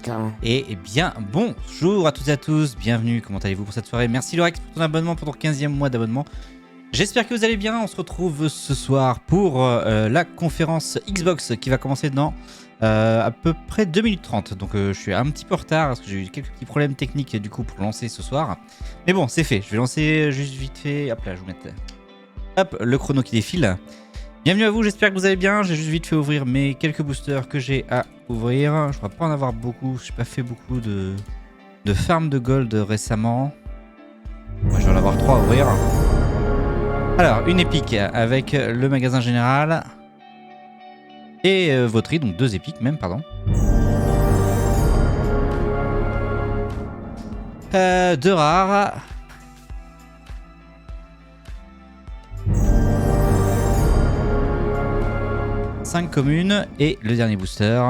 temps. Et bien, bonjour à toutes et à tous, bienvenue, comment allez-vous pour cette soirée? Merci Lorex pour ton abonnement, pour ton 15e mois d'abonnement. J'espère que vous allez bien, on se retrouve ce soir pour la conférence Xbox qui va commencer dans à peu près 2 minutes 30. Donc je suis un petit peu en retard parce que j'ai eu quelques petits problèmes techniques du coup pour lancer ce soir. Mais bon, c'est fait, je vais lancer juste vite fait, hop là, je vous mets hop, le chrono qui défile. Bienvenue à vous, j'espère que vous allez bien. J'ai juste vite fait ouvrir mes quelques boosters que j'ai à ouvrir. Je ne vais pas en avoir beaucoup, je n'ai pas fait beaucoup de farm de gold récemment. Moi, je vais en avoir 3 à ouvrir. Alors, une épique avec le magasin général et Vautry, donc 2 épiques même, pardon. 2 rares. Cinq communes et le dernier booster.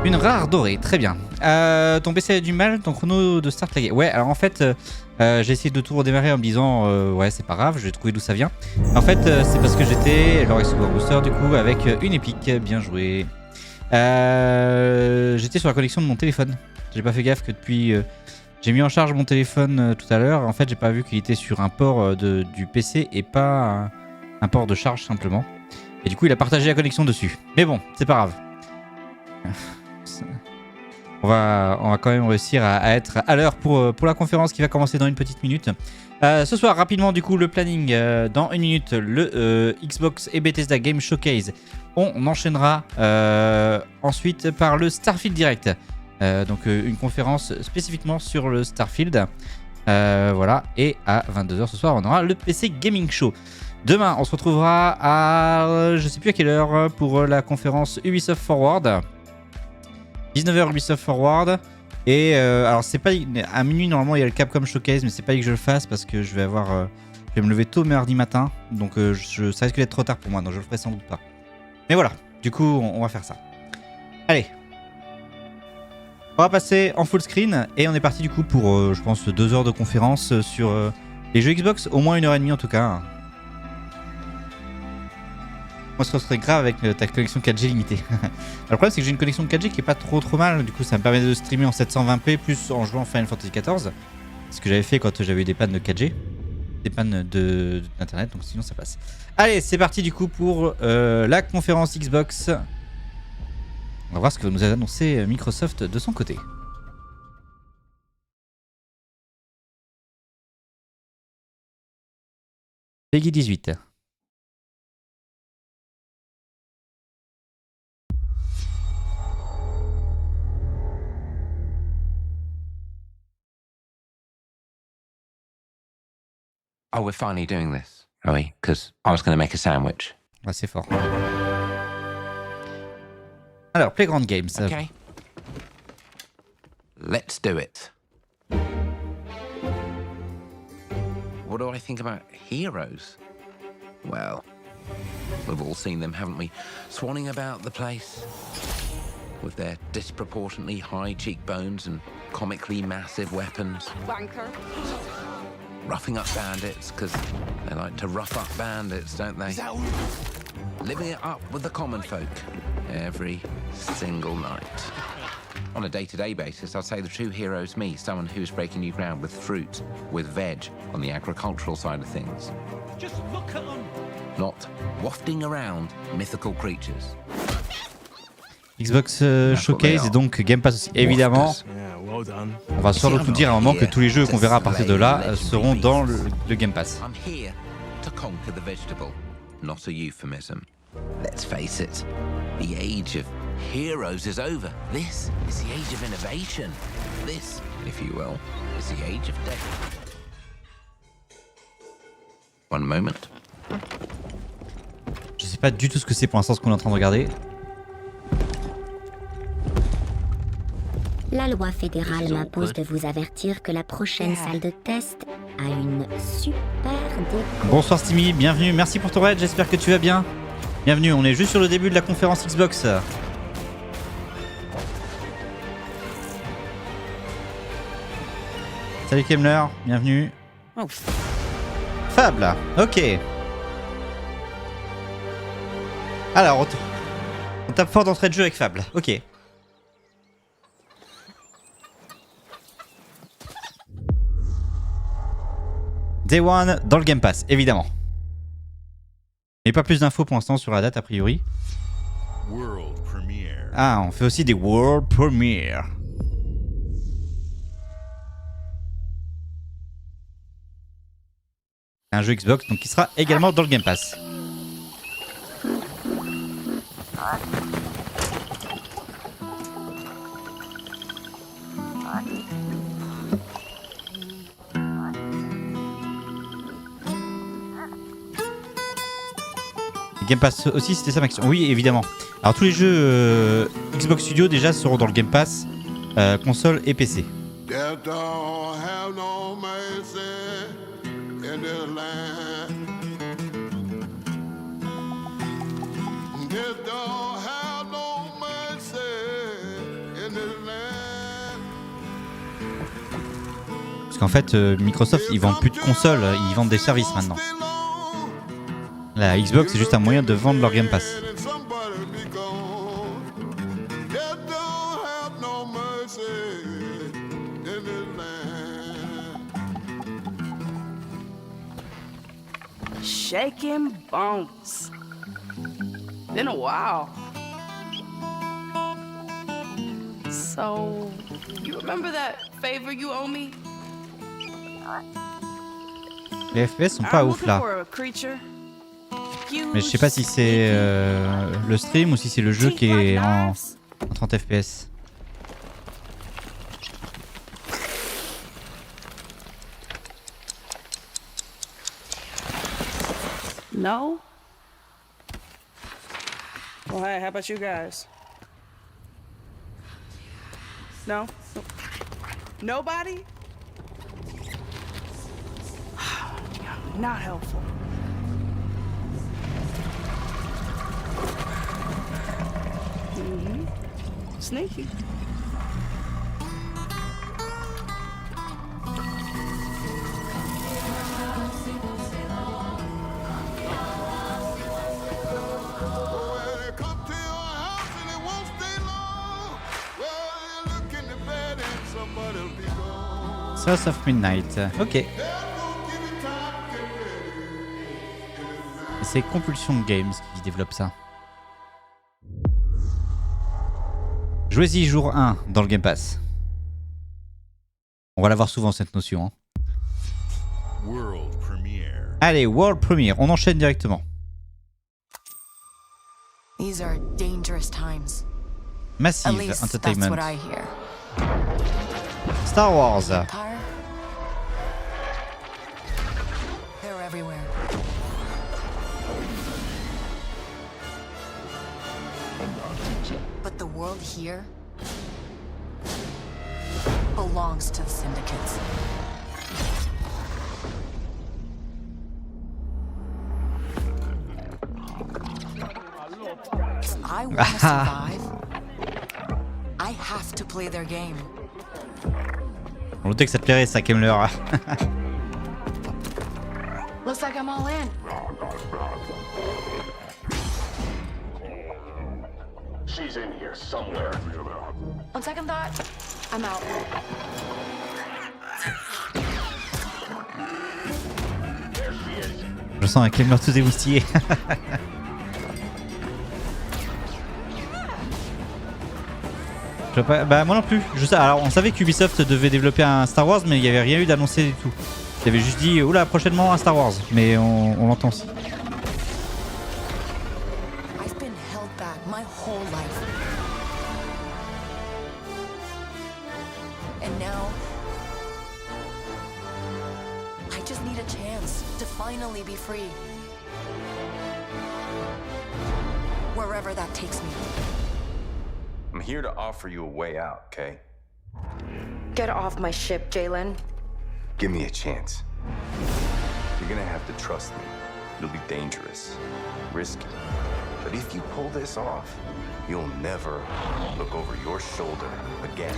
Une rare dorée, très bien. Ton PC a du mal, ton chrono de start lagué. Ouais, alors en fait, j'ai essayé de tout redémarrer en me disant ouais, c'est pas grave, je vais trouver d'où ça vient. En fait, c'est parce que j'étais, alors sur un booster du coup, avec une épique, bien joué. J'étais sur la connexion de mon téléphone. J'ai pas fait gaffe que depuis. J'ai mis en charge mon téléphone tout à l'heure. En fait, j'ai pas vu qu'il était sur un port du PC et pas un port de charge simplement. Et du coup, il a partagé la connexion dessus. Mais bon, c'est pas grave. On va quand même réussir à être à l'heure pour la conférence qui va commencer dans une petite minute. Ce soir, rapidement, du coup, le planning. Dans une minute, le Xbox et Bethesda Game Showcase. On enchaînera ensuite par le Starfield Direct. Donc une conférence spécifiquement sur le Starfield. Voilà. Et à 22h ce soir, on aura le PC Gaming Show. Demain, on se retrouvera à je sais plus à quelle heure pour la conférence Ubisoft Forward. 19h Ubisoft Forward. Et alors c'est pas à minuit normalement il y a le Capcom Showcase, mais c'est pas que je le fasse parce que je vais avoir je vais me lever tôt mardi matin. Donc ça risque d'être trop tard pour moi, donc je le ferai sans doute pas. Mais voilà, du coup on va faire ça. Allez. On va passer en full screen et on est parti du coup pour, je pense, 2 heures de conférence sur les jeux Xbox, au moins 1h30 en tout cas. Moi, ce serait grave avec ta connexion 4G limitée. Le problème, c'est que j'ai une connexion 4G qui est pas trop mal, du coup, ça me permet de streamer en 720p plus en jouant Final Fantasy XIV. Ce que j'avais fait quand j'avais eu des pannes de 4G, des pannes d'internet, donc sinon ça passe. Allez, c'est parti du coup pour la conférence Xbox. On va voir ce que nous a annoncé Microsoft de son côté. Peggy 18. Oh, we're finally doing this, are we? Because I was going to make a sandwich. Ah, c'est fort. Alors, Playground Games. Okay. Let's do it. What do I think about heroes? Well, we've all seen them, haven't we? Swanning about the place with their disproportionately high cheekbones and comically massive weapons. Wanker. Roughing up bandits, because they like to rough up bandits, don't they? Living it up with the common folk every single night. On a day-to-day basis, I'd say the true hero is me, someone who's breaking new ground with fruit, with veg, on the agricultural side of things. Just look at them. Not wafting around mythical creatures. Xbox Showcase et donc Game Pass aussi. Évidemment, on va surtout dire à un moment que tous les jeux qu'on verra à partir de là seront dans le Game Pass. I'm here to conquer the vegetable, not a euphemism. Let's face it, the age of heroes is over. This is the age of innovation. This, if you will, is the age of death. One moment. Je sais pas du tout ce que c'est pour l'instant ce qu'on est en train de regarder. La loi fédérale m'impose de vous avertir que la prochaine salle de test a une super déco. Bonsoir Stimmy, bienvenue, merci pour ton raid, j'espère que tu vas bien. Bienvenue, on est juste sur le début de la conférence Xbox. Salut Kemler, bienvenue. Fable, ok. Alors, on tape fort d'entrée de jeu avec Fable. Ok. Day One dans le Game Pass, évidemment. Il n'y a pas plus d'infos pour l'instant sur la date, a priori. Ah, on fait aussi des World Premiere. Un jeu Xbox, donc qui sera également dans le Game Pass. Game Pass aussi, c'était ça ma question. Oui, évidemment. Alors tous les jeux Xbox Studio déjà seront dans le Game Pass, console et PC. Parce qu'en fait, Microsoft, ils vendent plus de consoles, ils vendent des services maintenant. La Xbox, c'est juste un moyen de vendre leur Game Pass. Shaking bones. Been a while. So, you remember that favor you owe me? Les FPS sont pas ouf là. Mais je sais pas si c'est le stream ou si c'est le jeu qui est en 30 FPS. No? Well, hey, how about you guys? No? Nobody? Not helpful. Sneaky. South of Midnight. Ok. C'est Compulsion Games qui développe ça. Jouez-y jour 1 dans le Game Pass. On va l'avoir souvent cette notion. Hein. World Premiere. Allez, World Premiere, on enchaîne directement. These are dangerous times. Massive Entertainment. Star Wars. They're everywhere. But the world here belongs to the syndicates. If I want to survive, I have to play their game. On doutait que ça te plairait ça, Kemmler. Looks like I'm all in. She's in here somewhere. On second thought, I'm out. Je sens un Kemmler tout émoustillé. Bah moi non plus. Alors on savait qu'Ubisoft devait développer un Star Wars, mais il n'y avait rien eu d'annoncé du tout. Il avait juste dit oula prochainement un Star Wars, mais on l'entend aussi. I've been held back my whole life. And now I just need a chance to finally be free. Wherever that takes me. I'm here to offer you a way out, okay? Get off my ship, Jalen. Give me a chance. You're gonna have to trust me. It'll be dangerous, risky. But if you pull this off, you'll never look over your shoulder again.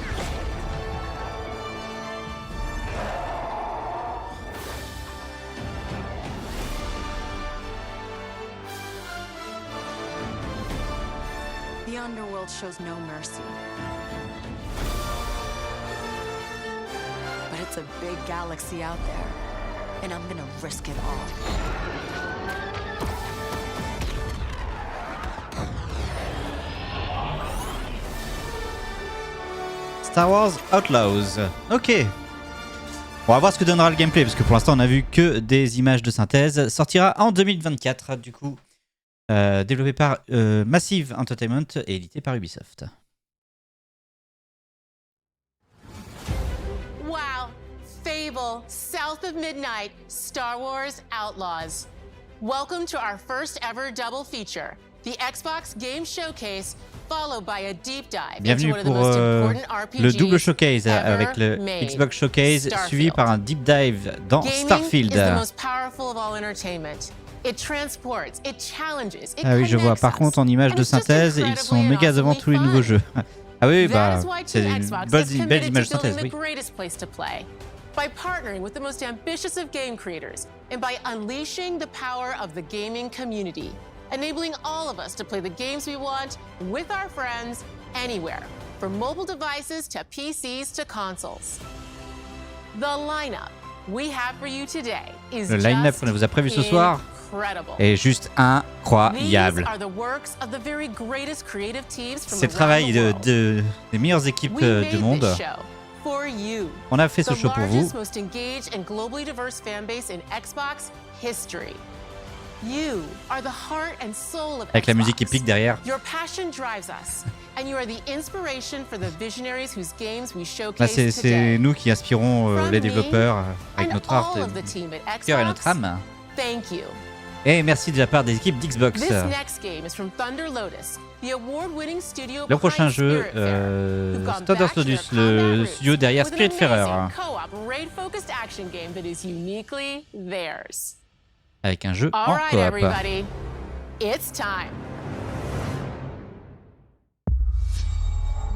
underworld shows no mercy. But it's a big galaxy out there, and I'm gonna risk it all. Star Wars Outlaws. Ok. On va voir ce que donnera le gameplay, parce que pour l'instant on a vu que des images de synthèse. Sortira en 2024, du coup. Développé par Massive Entertainment et édité par Ubisoft. Wow, Fable, South of Midnight, Star Wars Outlaws. Welcome to our first ever double feature, the Xbox Game Showcase, followed by a deep dive Bienvenue into one of the pour most important RPGs le double showcase ever avec le made, Xbox Showcase Starfield. suivi par un deep dive dans Gaming Starfield. is the most powerful of all entertainment. It transports, it challenges, it Ah oui, je vois. connects Par us. contre, en images And de it's just synthèse, ils incredibly sont and méga devant awesomely tous les nouveaux fun. jeux. Ah oui, That bah, is why c'est Team une Xbox belle has image committed de to synthèse, building oui. the greatest place to play by partnering with the most ambitious of game creators and by unleashing the power of the gaming community, enabling all of us to play the games we want with our friends anywhere, from mobile devices to PCs to consoles. The lineup we have for you today is Le line-up qu'on vous a prévu ce soir est juste incroyable. C'est le travail des meilleures équipes du monde. On a fait ce show pour vous. Avec la musique épique derrière. Là, c'est nous qui inspirons les développeurs avec notre art, cœur et notre âme. Et merci de la part des équipes d'Xbox. Le prochain jeu, Stardust Lotus, le studio derrière Spiritfarer. Avec un jeu en coop.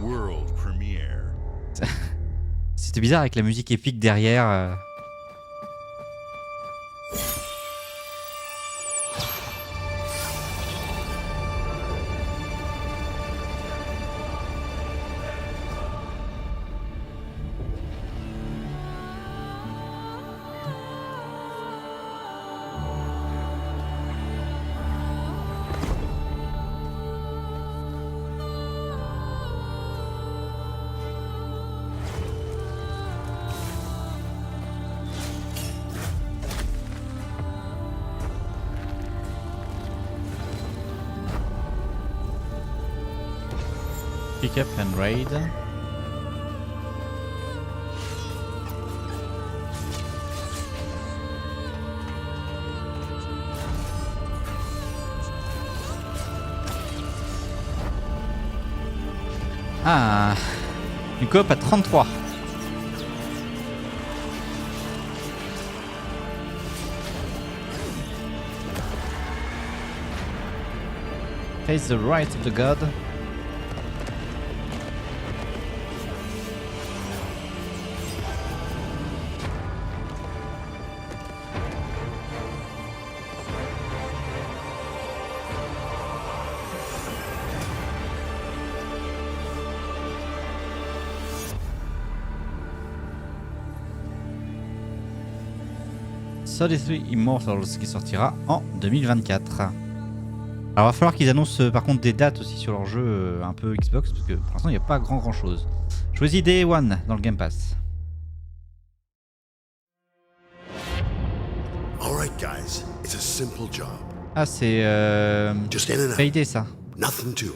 World premiere. C'était bizarre avec la musique épique derrière. Pick up and raid. Ah, une coop à 33. Face the right of the god. Solitary Immortals qui sortira en 2024. Alors va falloir qu'ils annoncent par contre des dates aussi sur leur jeu un peu Xbox parce que pour l'instant il n'y a pas grand chose. Choisis Day One dans le Game Pass. Alright guys, it's a simple job. Ah c'est Just in and out. Payday ça. Nothing to it.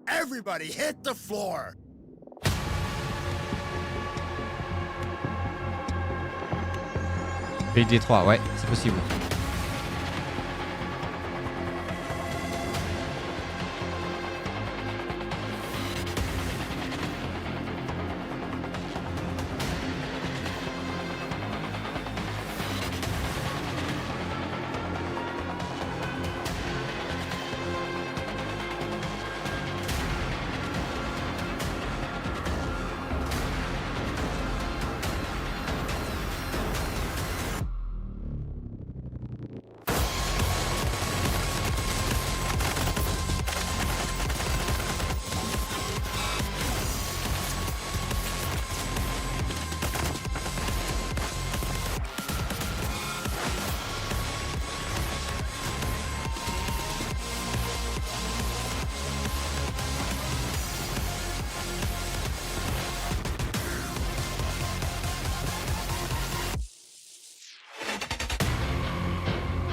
Everybody hit the floor. Payday 3, ouais, c'est possible.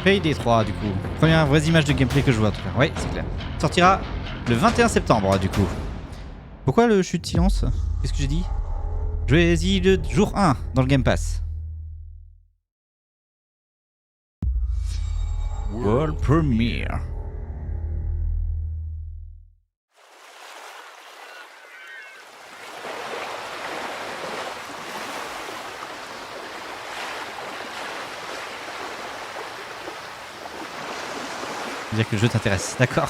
Payday 3 du coup. Première vraie image de gameplay que je vois en tout cas. Oui, c'est clair. Sortira le 21 septembre du coup. Pourquoi le chute de silence? Qu'est-ce que j'ai dit? Jouez-y le jour 1 dans le Game Pass. World Premiere. Dire que le jeu t'intéresse, d'accord.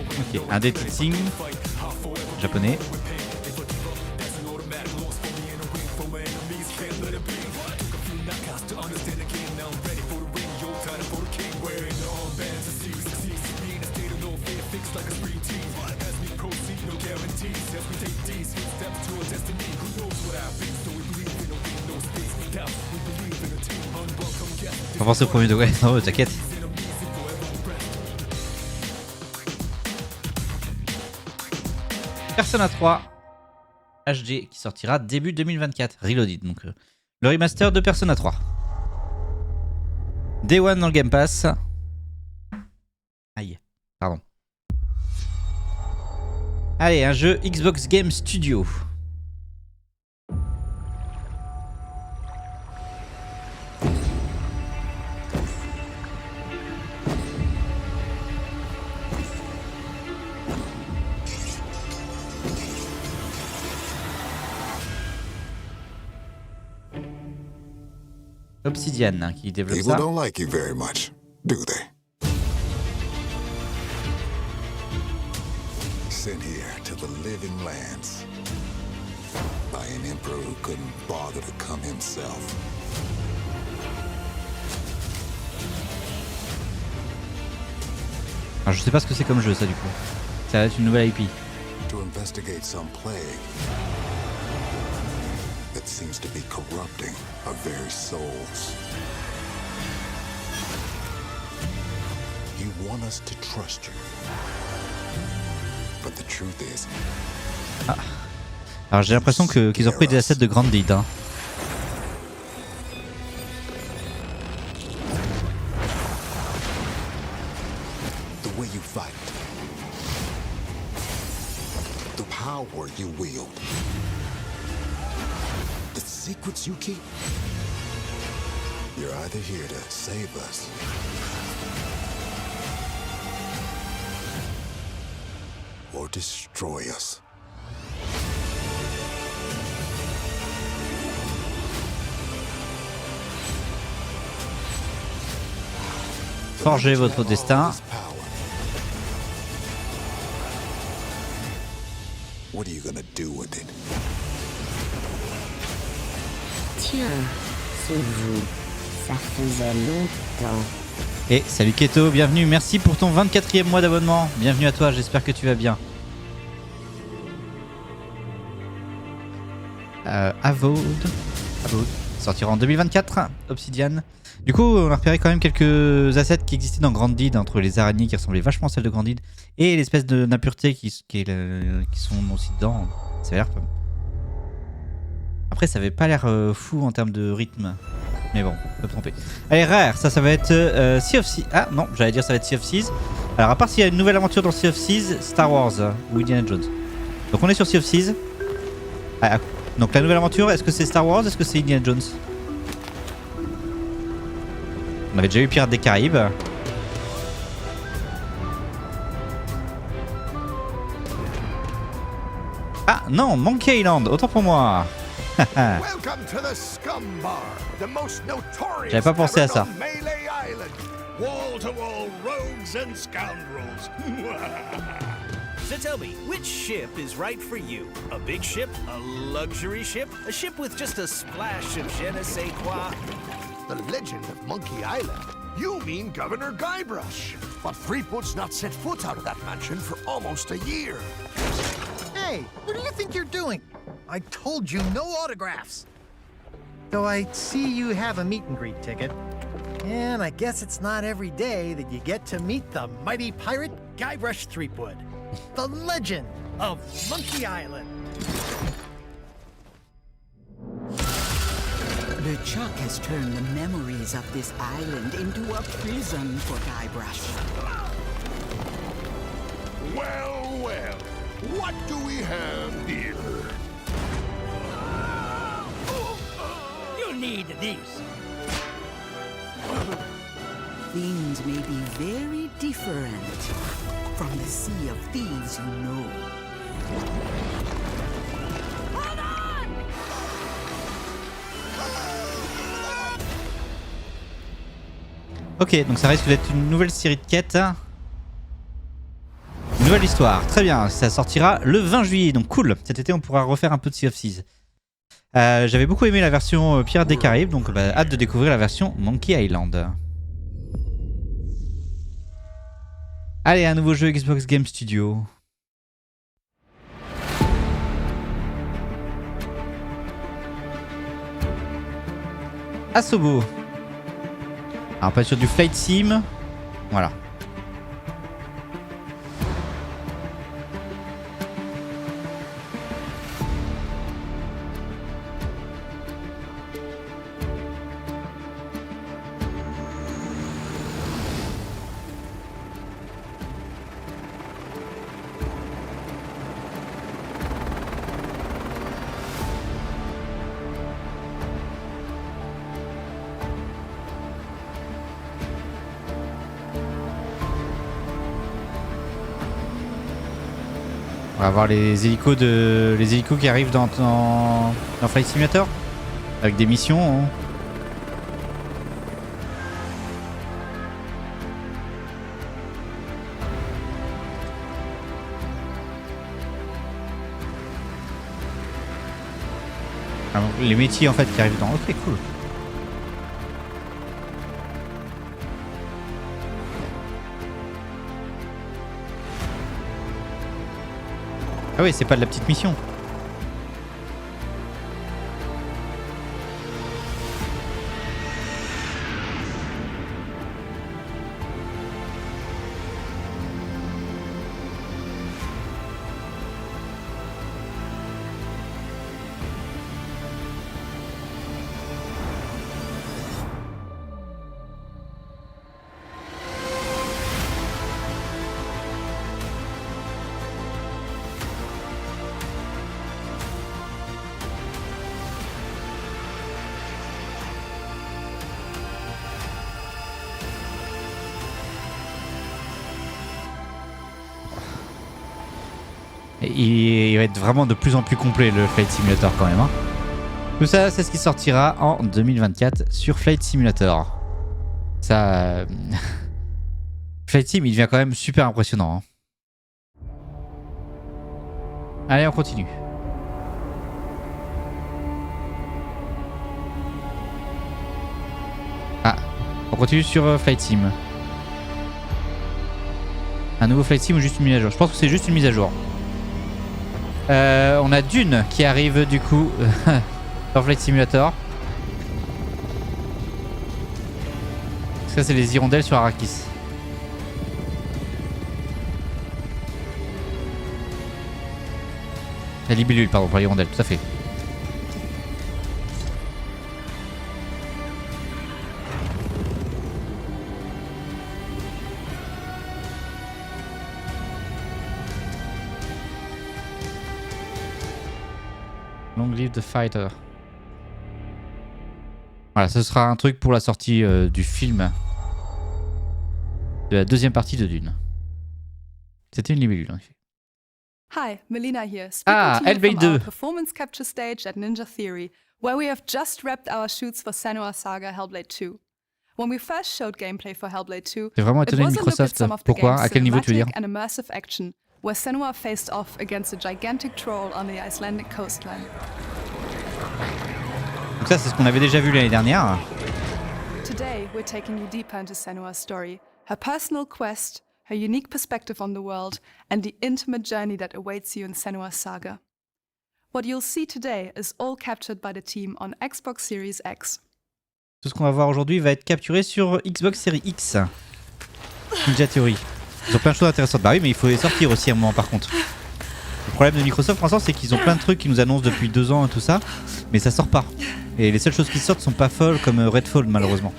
Ok, un dating japonais. On va penser au premier degré, non, t'inquiète. Persona 3 HD qui sortira début 2024, Reloaded, donc le remaster de Persona 3. Day One dans le Game Pass. Aïe, pardon. Allez, un jeu Xbox Game Studio. Obsidian qui développe People ça. don't like you very much, do they? Sent here to the living lands by an emperor who couldn't bother to come himself. Alors, je sais pas ce que c'est comme jeu ça du coup. Ça va être une nouvelle IP. To investigate some plague that seems to be corrupting our very souls. You want us to trust you. But the truth is, Ah. Alors j'ai l'impression qu'ils ont pris des assets de grande lead. Hein. the way you fight, the power you wield, the secrets you keep, you're either here to save us or destroy us. Forgez votre destin. What are you gonna do with it? Tiens, c'est vous. Ça faisait longtemps. Et salut Keto, bienvenue, merci pour ton 24e mois d'abonnement. Bienvenue à toi, j'espère que tu vas bien. Avowed, sortira en 2024, Obsidian. Du coup, on a repéré quand même quelques assets qui existaient dans Grandid, entre les araignées qui ressemblaient vachement à celles de Grandid et l'espèce de d'impureté qui sont aussi dedans. Ça a l'air pas. Après, ça avait pas l'air fou en termes de rythme. Mais bon, on peut me tromper. Allez, rare, ça va être Sea of Seas. Ah non, j'allais dire ça va être Sea of Seas. Alors, à part s'il y a une nouvelle aventure dans Sea of Seas, Star Wars ou Indiana Jones. Donc, on est sur Sea of Seas. Ah, donc, la nouvelle aventure, est-ce que c'est Star Wars? Est-ce que c'est Indiana Jones? On avait déjà eu Pirates des Caraïbes. Ah non, Monkey Island, autant pour moi. J'avais pas pensé à ça. So tell me, which ship is right for you? A big ship? A luxury ship? A ship with just a splash of je ne sais quoi? The legend of Monkey Island? You mean Governor Guybrush. But Threepwood's not set foot out of that mansion for almost a year. Hey, what do you think you're doing? I told you no autographs. So I see you have a meet and greet ticket. And I guess it's not every day that you get to meet the mighty pirate Guybrush Threepwood. The legend of Monkey Island. The Chuck has turned the memories of this island into a prison for Guybrush. Well, well. What do we have here? You need these. Things may be very different from the sea of thieves you know. Ok, donc ça risque d'être une nouvelle série de quêtes. Une nouvelle histoire. Très bien, ça sortira le 20 juillet, donc cool. Cet été, on pourra refaire un peu de Sea of Thieves. J'avais beaucoup aimé la version Pirates des Caraïbes, donc hâte de découvrir la version Monkey Island. Allez, un nouveau jeu Xbox Game Studio. Asobo. Alors pas sur du flight sim. Voilà. On va voir les hélicos qui arrivent dans Flight Simulator avec des missions. Hein. Alors, les métiers en fait qui arrivent dans. Ok, cool. Ah oui, c'est pas de la petite mission. Il va être vraiment de plus en plus complet le Flight Simulator quand même. Hein. Tout ça, c'est ce qui sortira en 2024 sur Flight Simulator. Ça... Flight Sim, il devient quand même super impressionnant. Hein. Allez, on continue. Ah, on continue sur Flight Sim. Un nouveau Flight Sim ou juste une mise à jour? Je pense que c'est juste une mise à jour. On a Dune qui arrive du coup dans Flight Simulator. Ça c'est les hirondelles sur Arrakis. La libellule, pardon, pas l'hirondelle, tout à fait. Long live the fighter. Voilà, ce sera un truc pour la sortie du film de la deuxième partie de Dune. C'était une libellule en effet. Hi, Melina here. Ah, Speaking to you Hellblade from our 2. performance capture stage at Ninja Theory, where we have just wrapped our shoots for Senua's Saga Hellblade 2. When we first showed gameplay for Hellblade 2, T'es vraiment it étonné de was a look at Microsoft. some of the Pourquoi? game's À quel niveau tu veux dire? cinematic and immersive action, where Senua faced off against a gigantic troll on the Icelandic coastline. Donc ça, c'est ce qu'on avait déjà vu l'année dernière. Today, we're taking you deeper into Senua's story, her personal quest, her unique perspective on the world, and the intimate journey that awaits you in Senua's Saga. What you'll see today is all captured by the team on Xbox Series X. Tout ce qu'on va voir aujourd'hui va être capturé sur Xbox Series X. Ninja Theory. Ils ont plein de choses intéressantes. Bah oui, mais il faut les sortir aussi à un moment par contre. Le problème de Microsoft, pour l'instant, c'est qu'ils ont plein de trucs qu'ils nous annoncent depuis 2 ans et tout ça, mais ça sort pas. Et les seules choses qui sortent sont pas folles comme Redfall, malheureusement.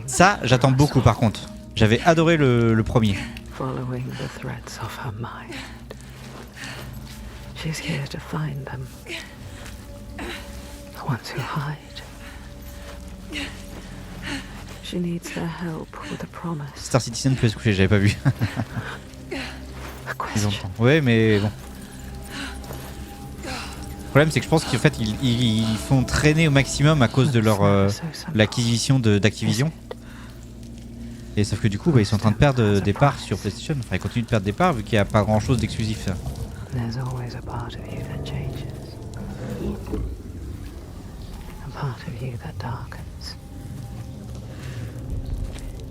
Ça, j'attends beaucoup par contre. J'avais adoré le premier. Star Citizen peut se coucher, j'avais pas vu. Ils ont le temps. Ouais, mais bon. Le problème, c'est que je pense qu'en fait, ils font traîner au maximum à cause de leur l'acquisition d'Activision. Et sauf que du coup, bah, ils sont en train de perdre des parts sur PlayStation. Enfin, ils continuent de perdre des parts vu qu'il n'y a pas grand chose d'exclusif.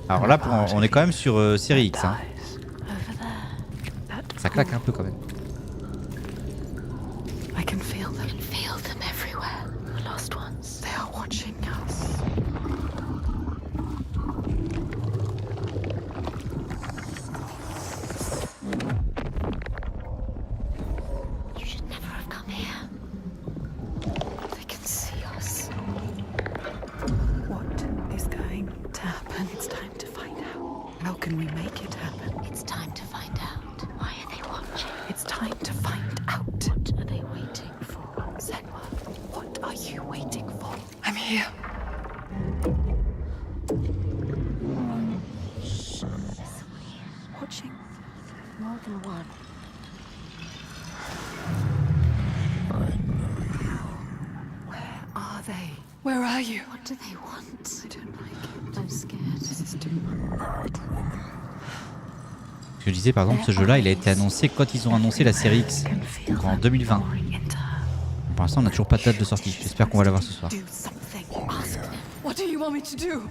Alors là, on est quand même sur série X. Hein. Ça claque un peu quand même. I can feel them everywhere. The lost ones. They are watching us. You should never have come here. They can see us. What is going to happen? It's time to find out. How can we make it happen? It's time to find out. Why are they watching? It's time to find out. What are they waiting for? Senwa, what are you waiting for? I'm here. Watching more than one. Where are they? Where are you? What do they want? I don't like it. I'm scared. This is too Ce que je disais, par exemple, ce jeu-là, il a été annoncé quand ils ont annoncé la série X, donc en 2020. Pour l'instant, on n'a toujours pas de date de sortie. J'espère qu'on va l'avoir ce soir. What do you want me to do?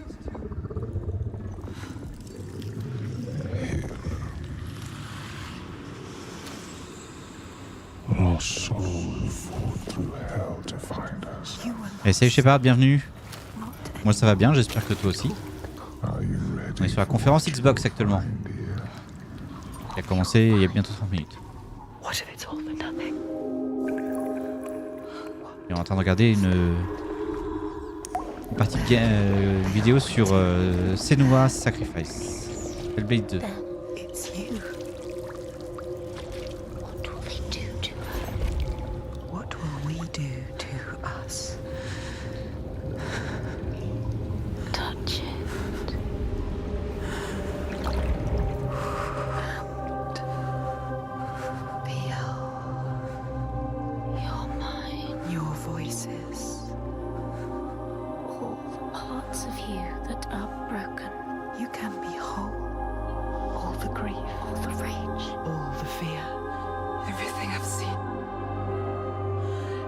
Et salut Shepard, bienvenue. Moi ça va bien, j'espère que toi aussi. On est sur la conférence Xbox actuellement. Qui a commencé il y a bientôt 30 minutes. Et on est en train de regarder une partie vidéo sur Senua's Sacrifice. Hellblade 2.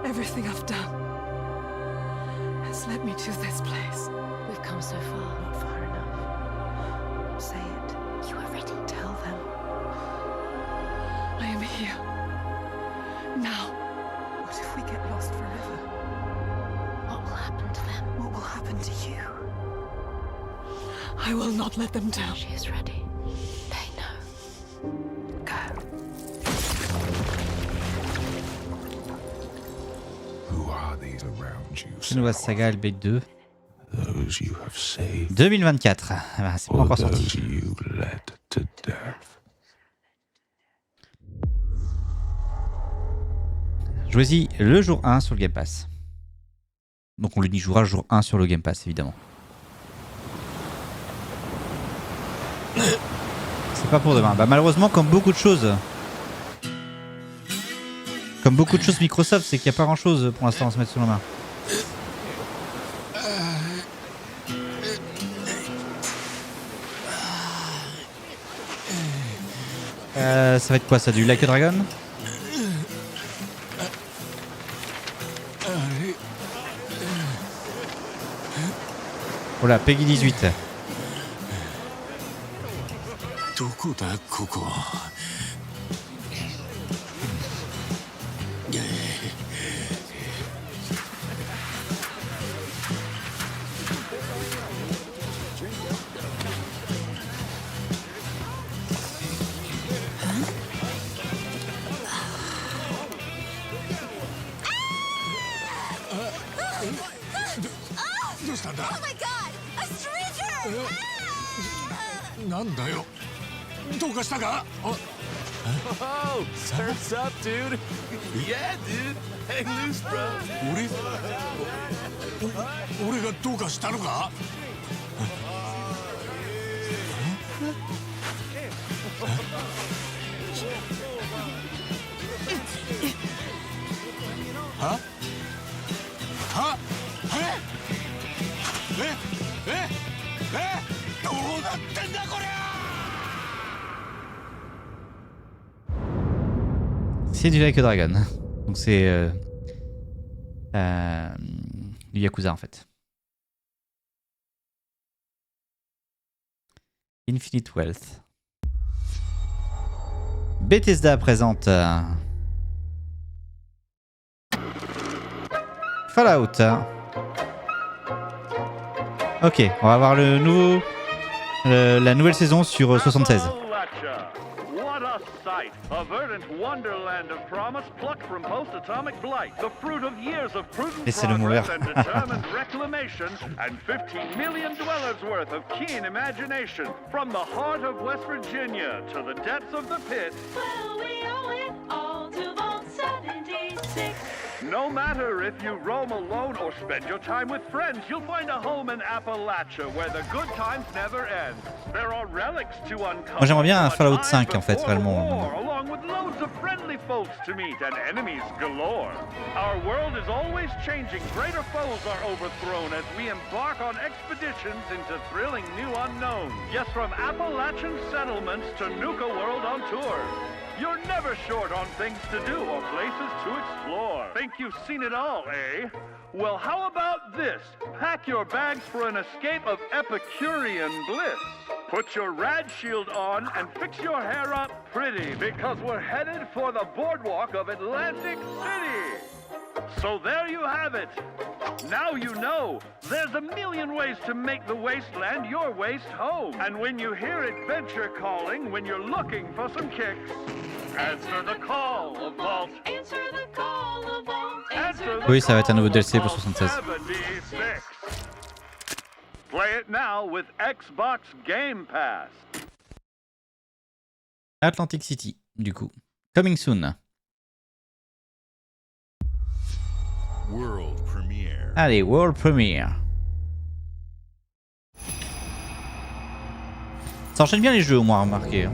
Everything I've done has led me to this place. We've come so far. Not far enough. Say it. You are ready. Tell them. I am here. Now. What if we get lost forever? What will happen to them? What will happen to you? I will not let them down. She is ready. They know. Go. Senua's Saga Hellblade 2. 2024. Ah bah, c'est pas encore sorti. Jouez-y le jour 1 sur le Game Pass. Donc on lui dit jouera le jour 1 sur le Game Pass évidemment. C'est pas pour demain. Bah malheureusement comme beaucoup de choses. Comme beaucoup de choses Microsoft, c'est qu'il n'y a pas grand chose pour l'instant à se mettre sous la main. Ça va être quoi ça, du Like a Dragon? Oh là, Peggy 18. どうしたんだ Oh my god! A stranger! なんだよどうかしたか Oh, surf's up, dude. Yeah, dude. Hang loose, bro. 俺がどうかしたのかははどうなってんだこりゃ C'est du Like a Dragon. Donc c'est du Yakuza en fait. Infinite Wealth. Bethesda présente Fallout. Ok, on va voir le nouveau, la nouvelle saison sur 76. What a sight! A verdant wonderland of promise plucked from post-atomic blight. The fruit of years of prudent Laissez-le progress mourir. and determined reclamation, and 15 million dwellers worth of keen imagination. From the heart of West Virginia to the depths of the pit. Well, we owe it all to Vault 76. No matter if you roam alone or spend your time with friends, you'll find a home in Appalachia where the good times never end. There are relics to uncover. Moi j'aimerais bien un Fallout 5 en fait, réellement. Along with loads of friendly folks to meet and enemies galore. Our world is always changing. Greater foes are overthrown as we embark on expeditions into thrilling new unknowns. Yes, from Appalachian settlements to Nuka World on tour. You're never short on things to do or places to explore. Think you've seen it all, eh? Well, how about this? Pack your bags for an escape of Epicurean bliss. Put your rad shield on and fix your hair up pretty, because we're headed for the boardwalk of Atlantic City. So there you have it. Now you know. There's a million ways to make the wasteland your waste home. And when you hear adventure calling, when you're looking for some kicks, answer the call of Vault. Answer the call of Vault. Answer the Oui, ça va être un nouveau call DLC of pour Vault 76. 76. Play it now with Xbox Game Pass. Atlantic City, du coup. Coming soon. World premiere. Allez, World Premiere. Ça enchaîne bien les jeux au moins, remarqué.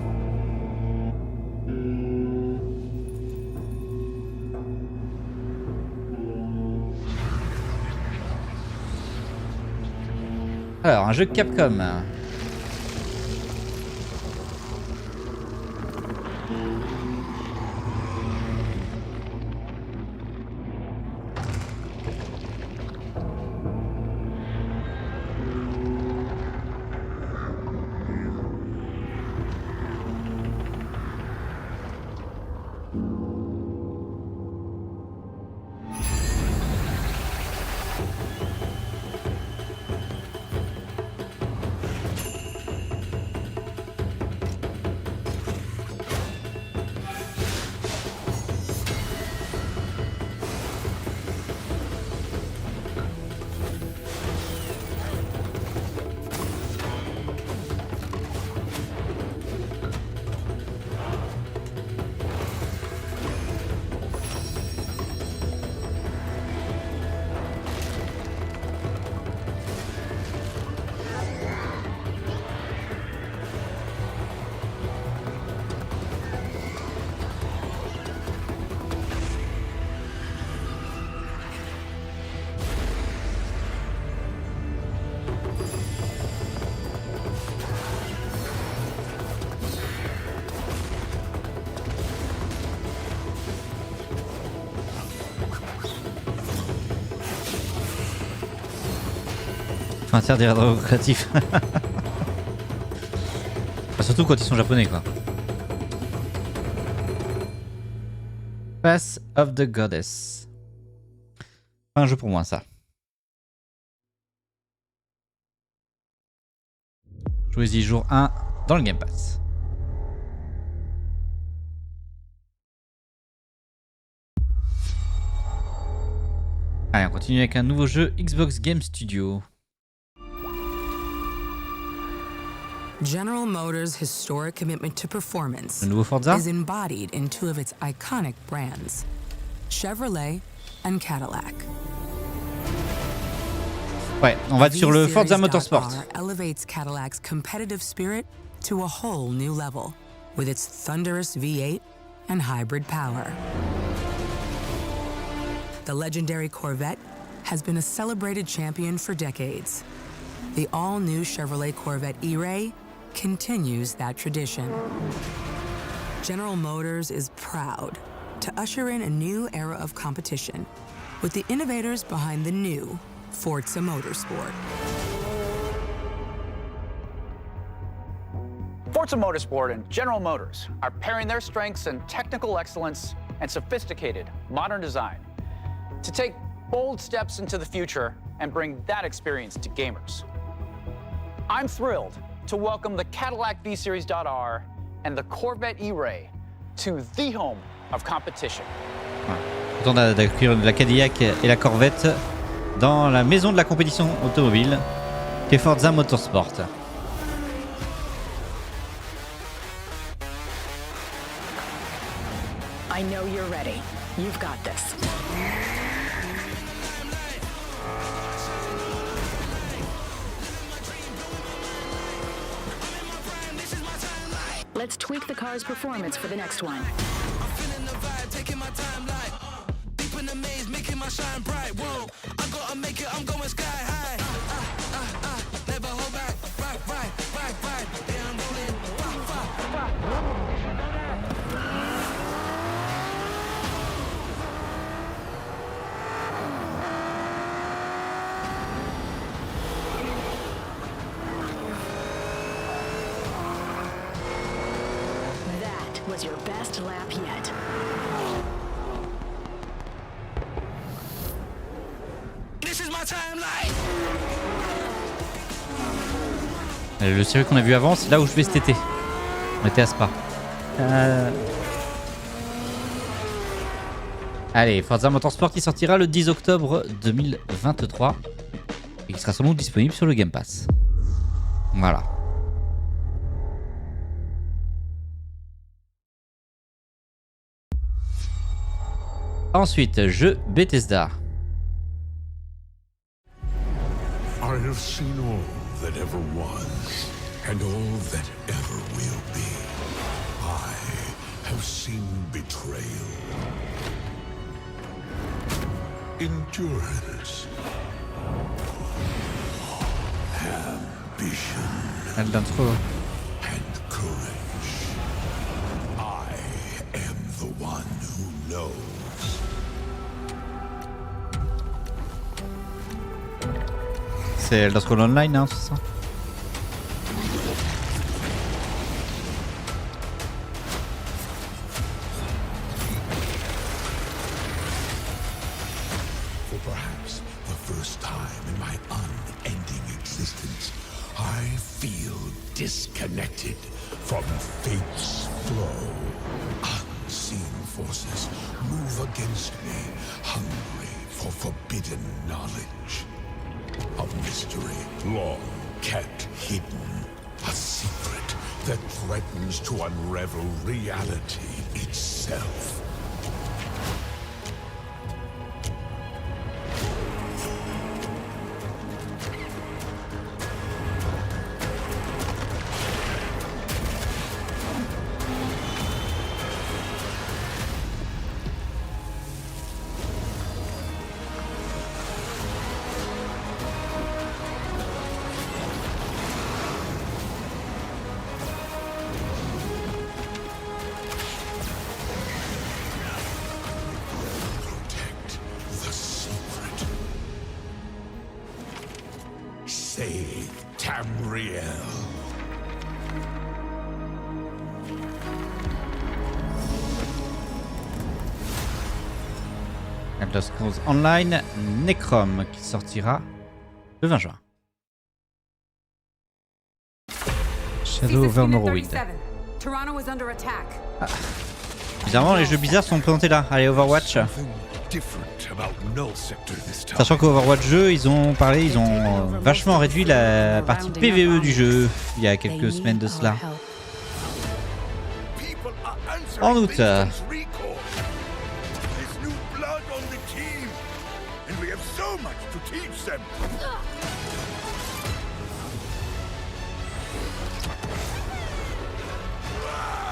Alors, un jeu Capcom. Faut interdire les droits créatifs. Enfin, surtout quand ils sont japonais, quoi. Path of the Goddess. Pas un jeu pour moi, ça. Jouez-y jour 1 dans le Game Pass. Allez, on continue avec un nouveau jeu Xbox Game Studio. General Motors' historic commitment to performance Le nouveau Forza is embodied in two of its iconic brands, Chevrolet and Cadillac. Ouais, on va sur le Forza Motorsport. Elevates Cadillac's competitive spirit to a whole new level with its thunderous V8 and hybrid power. The legendary Corvette has been a celebrated champion for decades. The all-new Chevrolet Corvette E-Ray continues that tradition. General Motors is proud to usher in a new era of competition with the innovators behind the new Forza Motorsport. Forza Motorsport and General Motors are pairing their strengths in technical excellence and sophisticated modern design to take bold steps into the future and bring that experience to gamers. I'm thrilled to welcome the Cadillac V-Series.R and the Corvette E-Ray to the home of competition. Content d'accueillir la Cadillac et la Corvette dans la maison de la compétition automobile qu'est Forza Motorsport. I know you're ready. You've got this. Let's tweak the car's performance for the next one. I'm feeling the vibe, taking my time like deep in the maze, making my shine bright. Whoa, I gotta make it, I'm going sky high. Never hold back, right. Yeah, I'm rolling. Was your best lap yet. This is my timeline. Le circuit qu'on a vu avant, c'est là où je vais cet été. On était à Spa. Allez, Forza Motorsport qui sortira le 10 octobre 2023 et qui sera sans doute disponible sur le Game Pass. Voilà. Ensuite, jeu Bethesda. I have seen all that ever was, and all that ever will be. I have seen betrayal, endurance, ambition, and courage. I am the one who knows. C'est Elder Scrolls Online, hein, c'est ça? For perhaps the first time in my unending existence, I feel disconnected from fate's flow. Unseen forces move against me, hungry for forbidden knowledge. A mystery long kept hidden. A secret that threatens to unravel reality itself. Save Tamriel. Elder Scrolls Online Necrom qui sortira le 20 juin. Shadow over Morrowind. Toronto is under attack. Bizarrement, les jeux bizarres sont présentés là. Allez, Overwatch. different about Null Sector this time. Sachant qu'Overwatch 2, ils ont vachement réduit la partie PVE du jeu il y a quelques semaines de cela. En août. There's new blood on the team, and we have so much to teach them.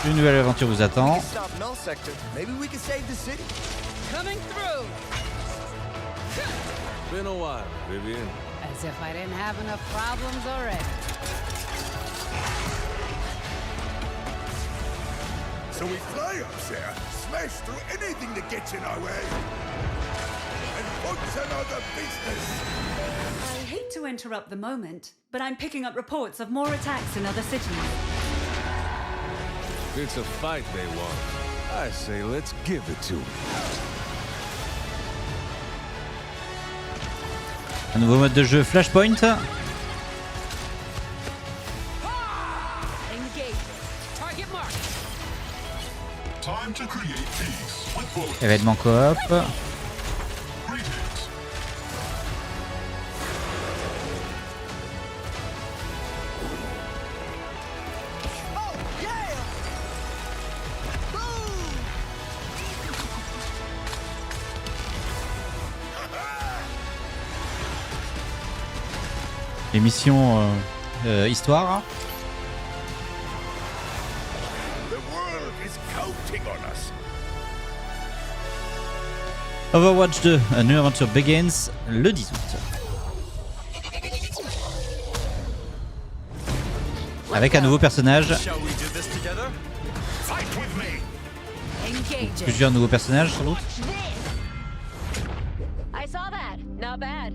Une nouvelle aventure vous attend. Stop Null Sector. Maybe we can save the city. Coming through. Been a while, Vivian. As if I didn't have enough problems already. So we fly up there, smash through anything that gets in our way, and punch another business. I hate to interrupt the moment, but I'm picking up reports of more attacks in other cities. It's a fight they want. I say let's give it to them. Un nouveau mode de jeu Flashpoint. Engage. Target mark. Time to create peace with bullets. Événement coop. Émission histoire. The world is counting on us. Overwatch 2, A New Adventure Begins le 10 août. Avec un nouveau personnage. Plusieurs nouveaux personnages sans doute. I saw that. Not bad.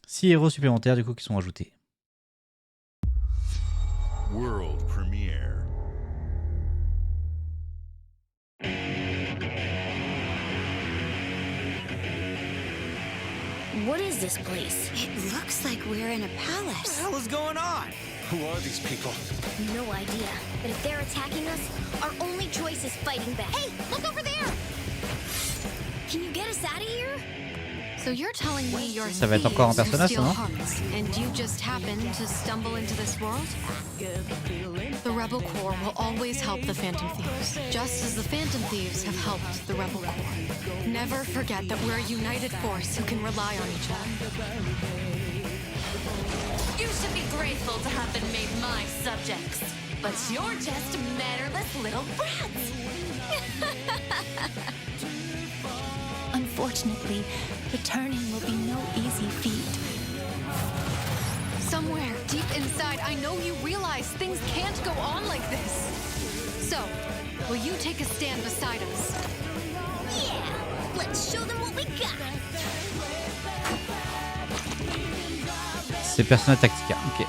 6 héros supplémentaires du coup qui sont ajoutés. World premiere. What is this place? It looks like we're in a palace. What the hell is going on? Who are these people? No idea. But if they're attacking us, our only choice is fighting back. Hey, look over there! Can you get us out of here? So you're telling me you're Ça va être encore un personnage, ça, non? and you just happened to stumble into this world? The Rebel Corps will always help the Phantom Thieves, just as the Phantom Thieves have helped the Rebel Corps. Never forget that we're a united force who can rely on each other. You should be grateful to have been made my subjects. But you're just mannerless little brats. Unfortunately, returning will be no easy feat. Somewhere deep inside, I know you realize things can't go on like this. So, will you take a stand beside us? Yeah! Let's show them what we got! C'est personnage tactica, ok.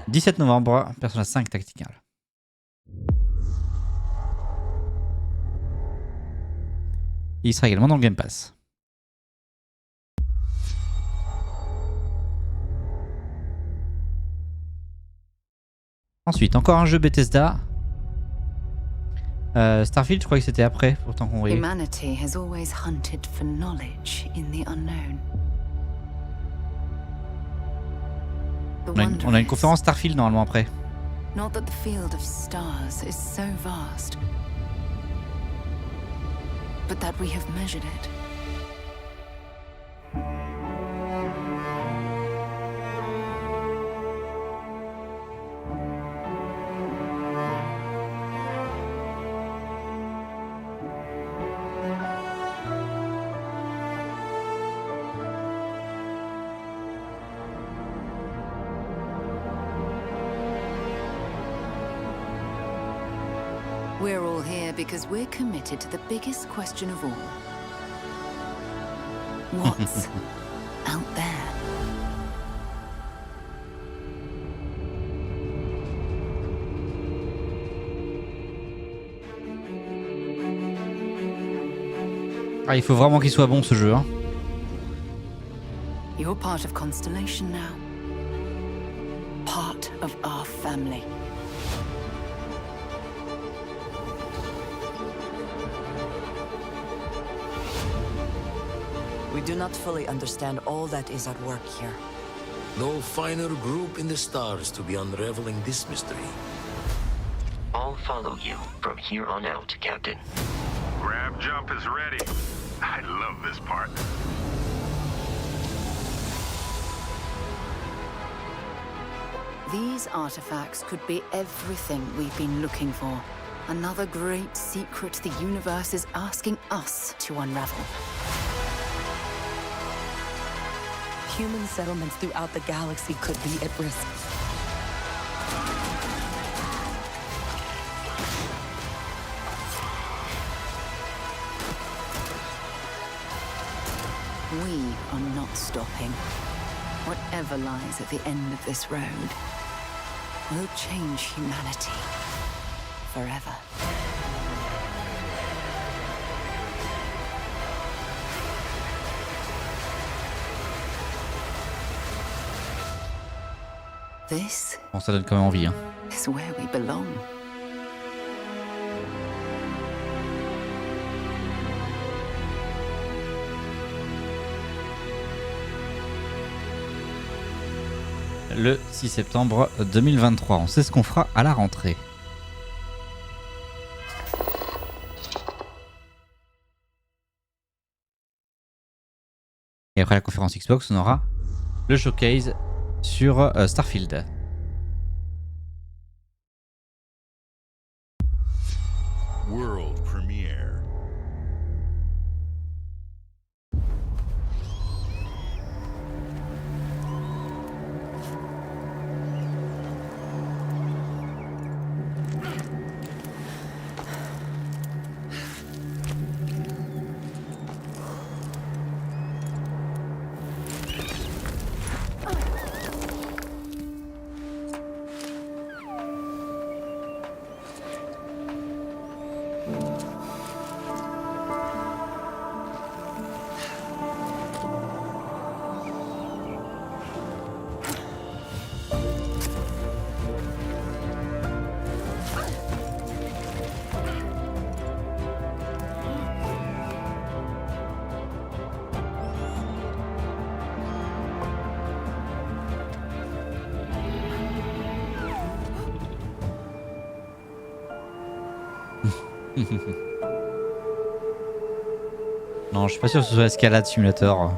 17 novembre, personnage 5 tactical. Il sera également dans le Game Pass. Ensuite, encore un jeu Bethesda. Starfield, je crois que c'était après, pourtant qu'on voyait. Humanity has always hunted for knowledge in the unknown. On a une conférence Starfield normalement après. Not that the field of stars is so vast, but that we have measured it. We're all here because we're committed to the biggest question of all. What's out there? Ah, il faut vraiment qu'il soit bon ce jeu. Hein. You're part of Constellation now. Part of our family. We do not fully understand all that is at work here. No finer group in the stars to be unraveling this mystery. I'll follow you from here on out, Captain. Grab jump is ready. I love this part. These artifacts could be everything we've been looking for. Another great secret the universe is asking us to unravel. Human settlements throughout the galaxy could be at risk. We are not stopping. Whatever lies at the end of this road will change humanity forever. This Bon, ça donne quand même envie, hein. is where we belong. Le 6 septembre 2023. On sait ce qu'on fera à la rentrée. Et après la conférence Xbox, on aura le showcase sur Starfield. World premiere. Non, je suis pas sûr que ce soit Escalade Simulator.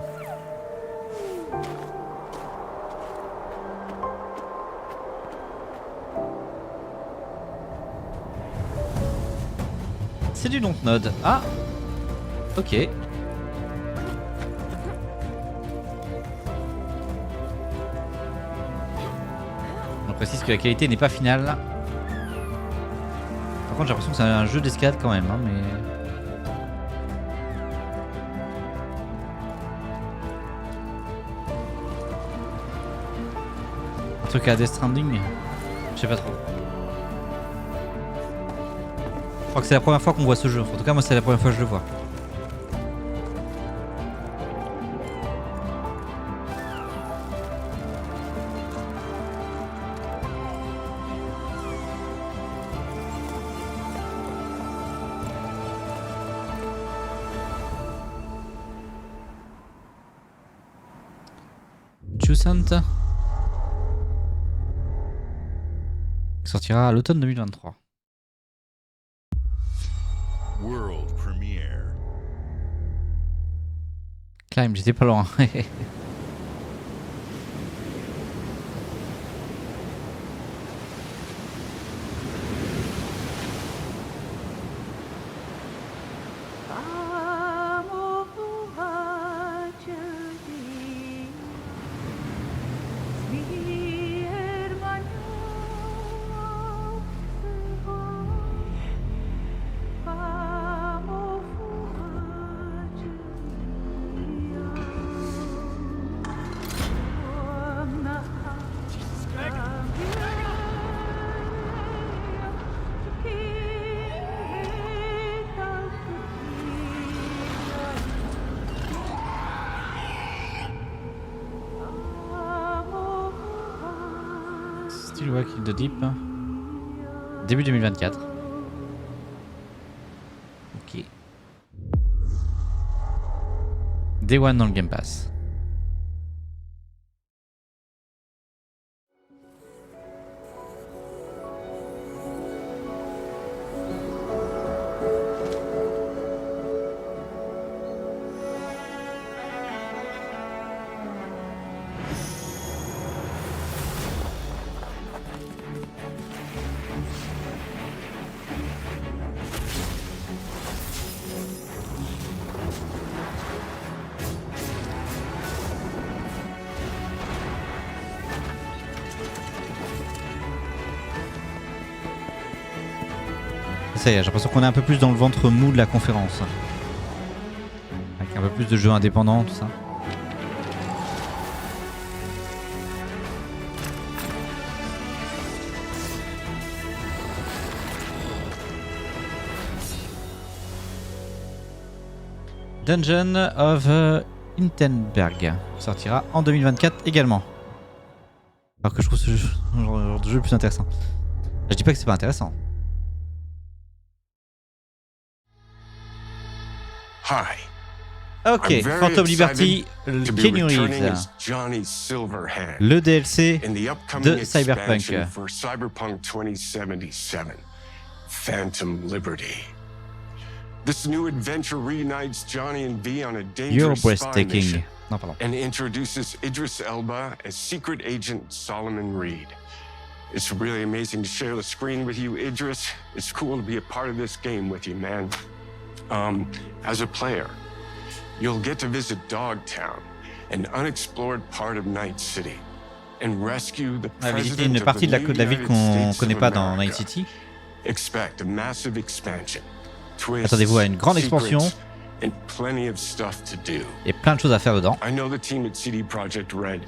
C'est du Dontnod. Ah, ok. On précise que la qualité n'est pas finale. Par contre, j'ai l'impression que c'est un jeu d'escalade quand même, hein, mais... Un truc à Death Stranding, je sais pas trop. Je crois que c'est la première fois qu'on voit ce jeu. En tout cas, moi, c'est la première fois que je le vois. Jusant qui sortira à l'automne 2023. World premiere. Climb, j'étais pas loin. Still Walking the Deep. Début 2024. Ok. Day One dans le Game Pass. Ça y est, j'ai l'impression qu'on est un peu plus dans le ventre mou de la conférence. Avec un peu plus de jeux indépendants, tout ça. Dungeon of Hindenburg sortira en 2024 également. Alors que je trouve ce genre de jeu plus intéressant. Je dis pas que c'est pas intéressant. Hi. Ok, Phantom Liberty, Keanu Reeves. Le DLC de Cyberpunk. Cyberpunk 2077, Phantom Liberty. This new adventure reunites Johnny and V on a You're dangerous spy breathtaking. mission Non, pardon. and introduces Idris Elba as secret agent Solomon Reed. It's really amazing to share the screen with you, Idris. It's cool to be a part of this game with you, man. As a player, you'll get to visit Dogtown, an unexplored part of Night City, and rescue the On va visiter president une of partie the de new la ville United qu'on States connaît of pas dans Night America. City. Expect a massive expansion, twists, Attendez-vous à une grande expansion secrets, and plenty of stuff to do. et plein de choses à faire dedans. I know the team at CD Projekt Red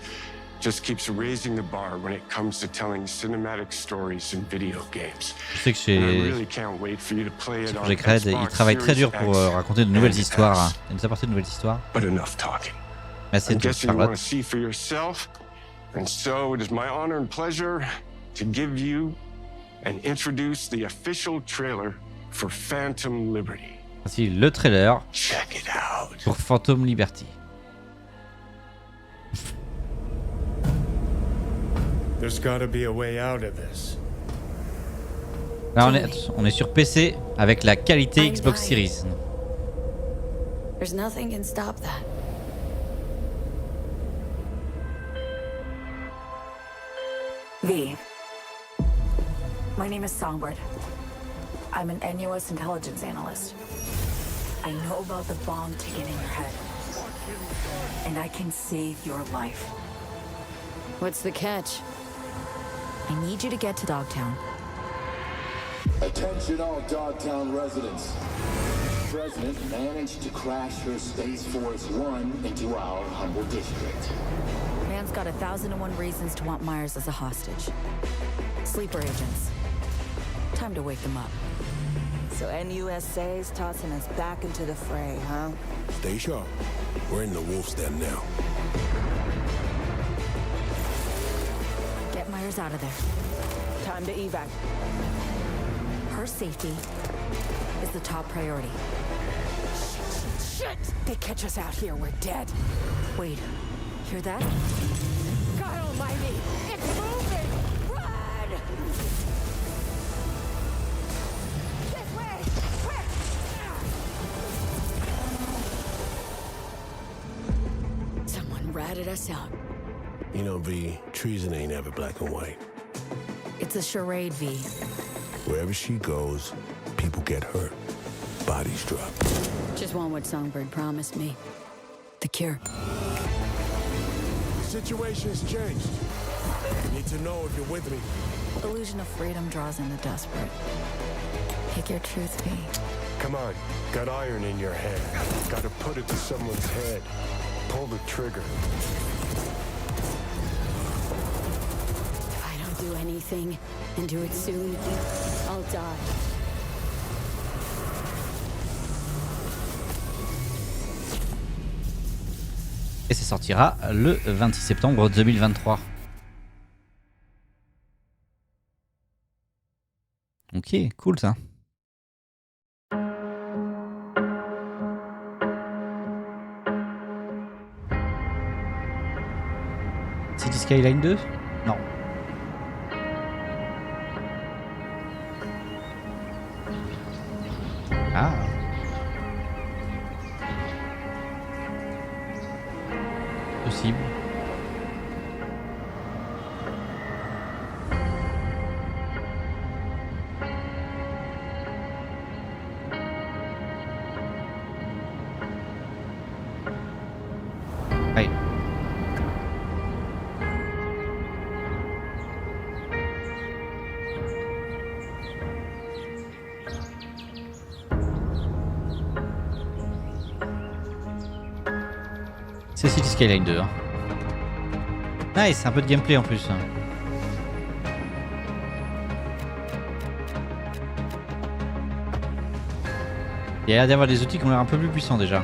just keeps raising the bar when it comes to telling cinematic stories in video games. Je sais que And I chez really can't wait for you to play it on Project Red, ils Xbox travaillent très Series dur pour X raconter de nouvelles and histoires S. et nous apporter de nouvelles histoires. But enough talking. Mais c'est I'm tout, guessing you want to Charlotte. see for yourself, and so it is my honor and pleasure to give you and introduce the official trailer for Phantom Liberty. Voici le trailer Check it out. pour Phantom Liberty. There's gotta be a way out of this. Là, on est sur PC avec la qualité Xbox Series. There's nothing can stop that. V. My name is Songbird. I'm an NUS intelligence analyst. I know about the bomb ticking in your head. And I can save your life. What's the catch? I need you to get to Dogtown. Attention all Dogtown residents. The President managed to crash her Space Force One into our humble district. Man's got 1,001 reasons to want Myers as a hostage. Sleeper agents. Time to wake them up. So NUSA's tossing us back into the fray, huh? Stay sharp. We're in the wolf's den now. Get Myers out of there. Time to evac. Her safety is the top priority. Shit! They catch us out here, we're dead. Wait, hear that? God almighty! It's moving! Run! This way! Quick! Someone ratted us out. You know, V, treason ain't ever black and white. It's a charade, V. Wherever she goes, people get hurt. Bodies drop. Just want what Songbird promised me. The cure. The situation's changed. I need to know if you're with me. Illusion of freedom draws in the desperate. Pick your truth, V. Come on. Got iron in your hand. Gotta put it to someone's head. Pull the trigger. If I don't do anything, and do it soon, I'll die. Et ça sortira le 26 septembre 2023. Ok, cool ça. City Skyline 2? Non. Ah. Possible. Allez. C'est City Skyline 2. Hein. Nice, un peu de gameplay en plus. Il y a l'air d'avoir des outils qui ont l'air un peu plus puissants déjà.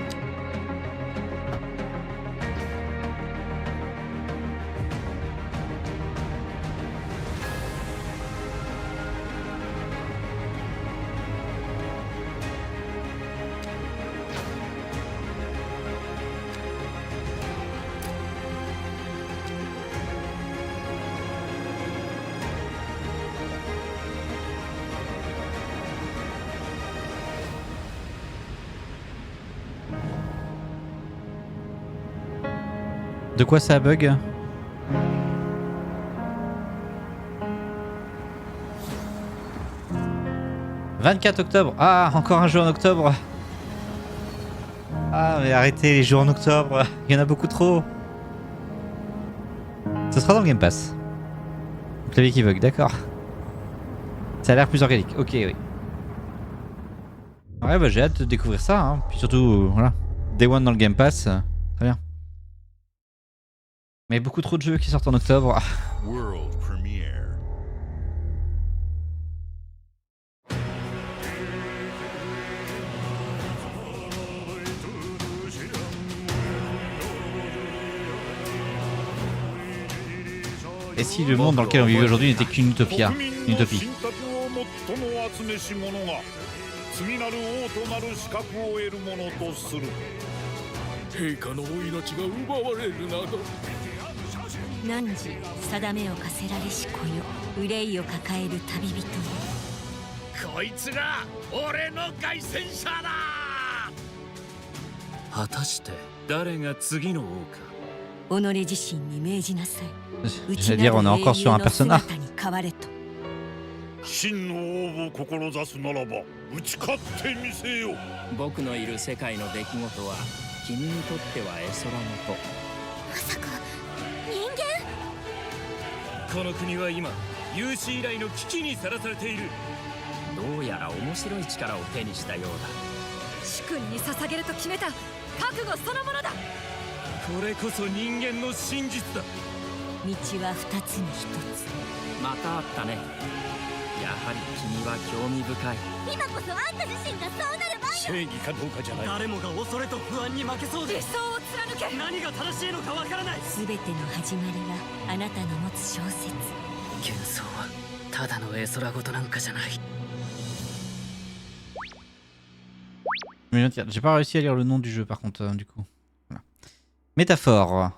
De quoi ça bug? « 24 octobre. Ah, encore un jeu en octobre. Ah, mais arrêtez les jeux en octobre. Il y en a beaucoup trop. Ce sera dans le Game Pass. Le clavier qui bug, d'accord. Ça a l'air plus organique. Ok, oui. Ouais, bah j'ai hâte de découvrir ça. Hein. Puis surtout, voilà. Day One dans le Game Pass. Très bien. Mais beaucoup trop de jeux qui sortent en octobre. World premiere. Et si le monde dans lequel on vit aujourd'hui n'était qu'une utopia, une utopie? 次なる王となる資格を得るものとする。陛下のお命が奪われるなど。汝定めを課せられし子よ、憂いを抱える旅人よ。こいつが俺の凱旋者だ。果たして誰が次の王か。己自身に命じなさい。J'allais dire, on est encore sur un personnage. 真の王を志すならば打ち勝ってみせよ。僕のいる世界の出来事は君にとっては絵空事。まさか人間？この国は今有史以来の危機にさらされている。どうやら面白い力を手にしたようだ。主君に捧げると決めた覚悟そのものだ。これこそ人間の真実だ。道は二つに一つ。またあったね。やはり君は興味深い。今こそあんた自身がそうなる番よ。正義かどうかじゃない。誰もが恐れと不安に負けそうで理想を貫け。何が正しいのかわからない。全ての始まりはあなたの持つ小説。幻想はただの絵空事なんかじゃない。Mais j'ai pas réussi à lire le nom du jeu par contre, du coup. Voilà. Métaphore.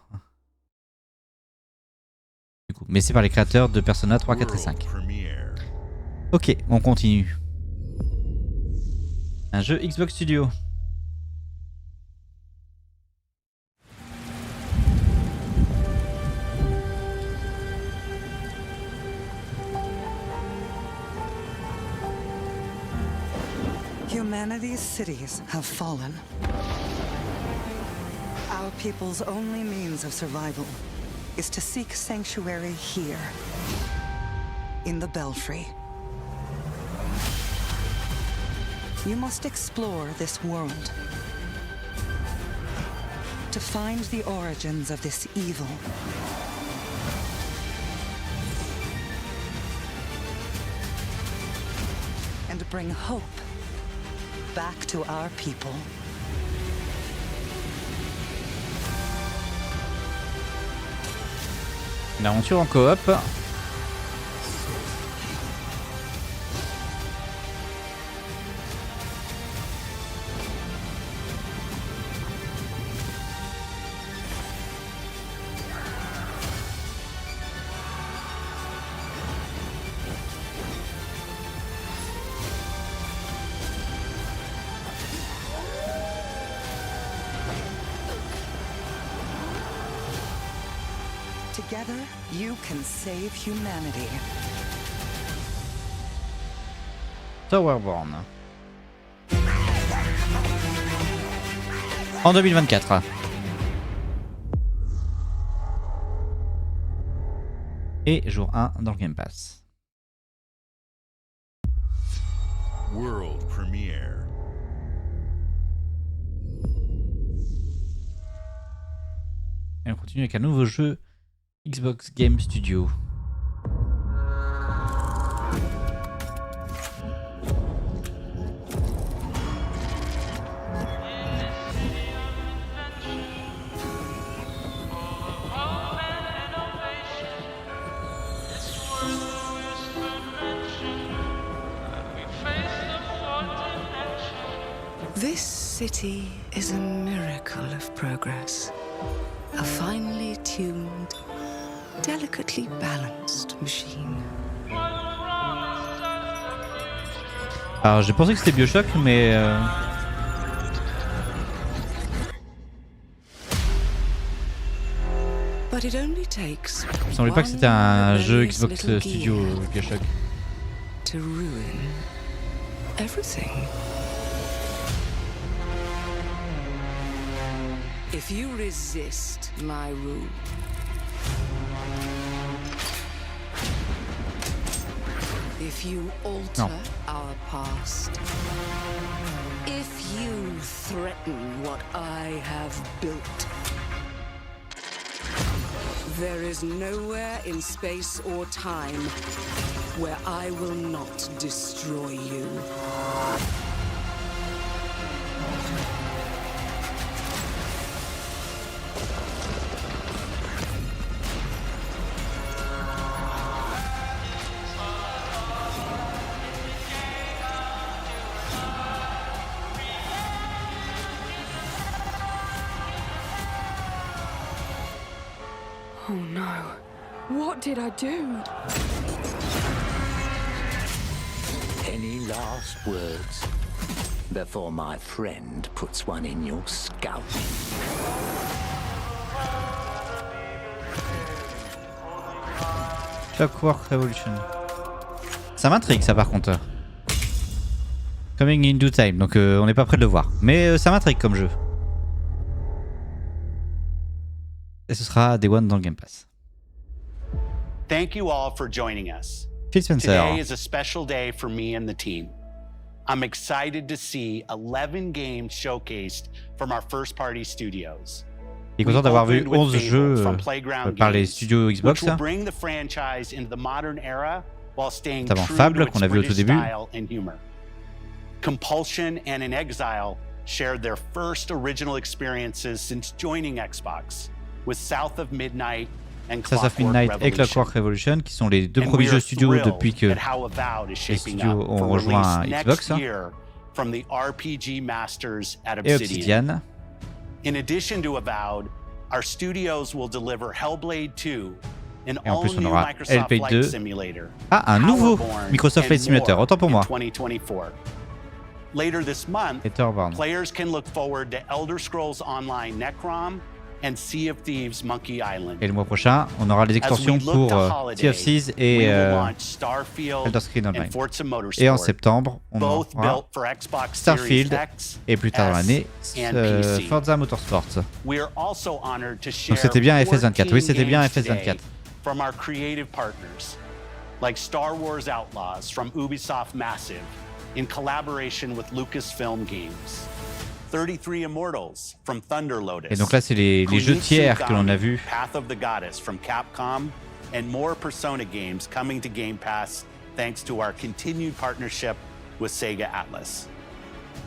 Du coup, mais c'est par les créateurs de Persona 3, 4 et 5. Ok, on continue. Un jeu Xbox Studio. Humanity's cities have fallen. Our people's only means of survival is to seek sanctuary here, in the Belfry. You must explore this world to find the origins of this evil. And bring hope back to our people. Une aventure en coop. together, you can save humanity. Towerborn. En 2024. Et jour 1 dans le Game Pass. World Premiere. Et on continue avec un nouveau jeu Xbox Game Studio. This city is a miracle of progress. A finely tuned, delicately balanced machine. Alors j'ai pensé que c'était Bioshock, mais But it only takes il me semblait pas que c'était un jeu Xbox Studio Bioshock. To ruin everything. If you resist my rule, if you alter our past, if you threaten what I have built, there is nowhere in space or time where I will not destroy you. Oh no. What did I do? Any last words before my friend puts one in your scalp? Clockwork Revolution. Ça m'intrigue ça par contre. Coming in due time, donc on n'est pas prêt de le voir. Mais ça m'intrigue comme jeu. Et ce sera Day One dans le Game Pass. Thank you all for joining us. Phil Spencer. Today is a special day for me and the team. I'm excited to see 11 games showcased from our first-party studios. Il est content d'avoir vu 11 jeux par les studios Xbox. Notamment Fable qu'on a vu au tout début. Compulsion and In Exile shared their first original experiences since joining Xbox with South of Midnight and et Clockwork Revolution, qui sont les deux premiers jeux studio depuis que les studios ont rejoint Xbox. Et Obsidian. In addition to Avowed, our studios will deliver Hellblade 2, an Et en plus, on all-new aura Microsoft Hellblade Flight 2. Simulator. Ah, un nouveau Powerborn, Microsoft Flight and Simulator, more autant pour moi. in 2024. Later this month, Et Towerborn. players can look forward to Elder Scrolls Online Necrom and Sea of Thieves Monkey Island. Et le mois prochain, on aura les extensions pour Sea of Thieves et Elder Scrolls Online. Et en septembre, on aura Starfield et plus tard dans l'année, Forza Motorsport. Donc c'était bien FS24. Oui, c'était bien FS24. From our creative partners, like Star Wars Outlaws from Ubisoft Massive, in collaboration with Lucasfilm Games. 33 Immortals from Thunder Lotus. Et donc là, c'est les jeux tiers que l'on a vus. Path of the Goddess from Capcom, and more Persona games coming to Game Pass thanks to our continued partnership with Sega Atlas.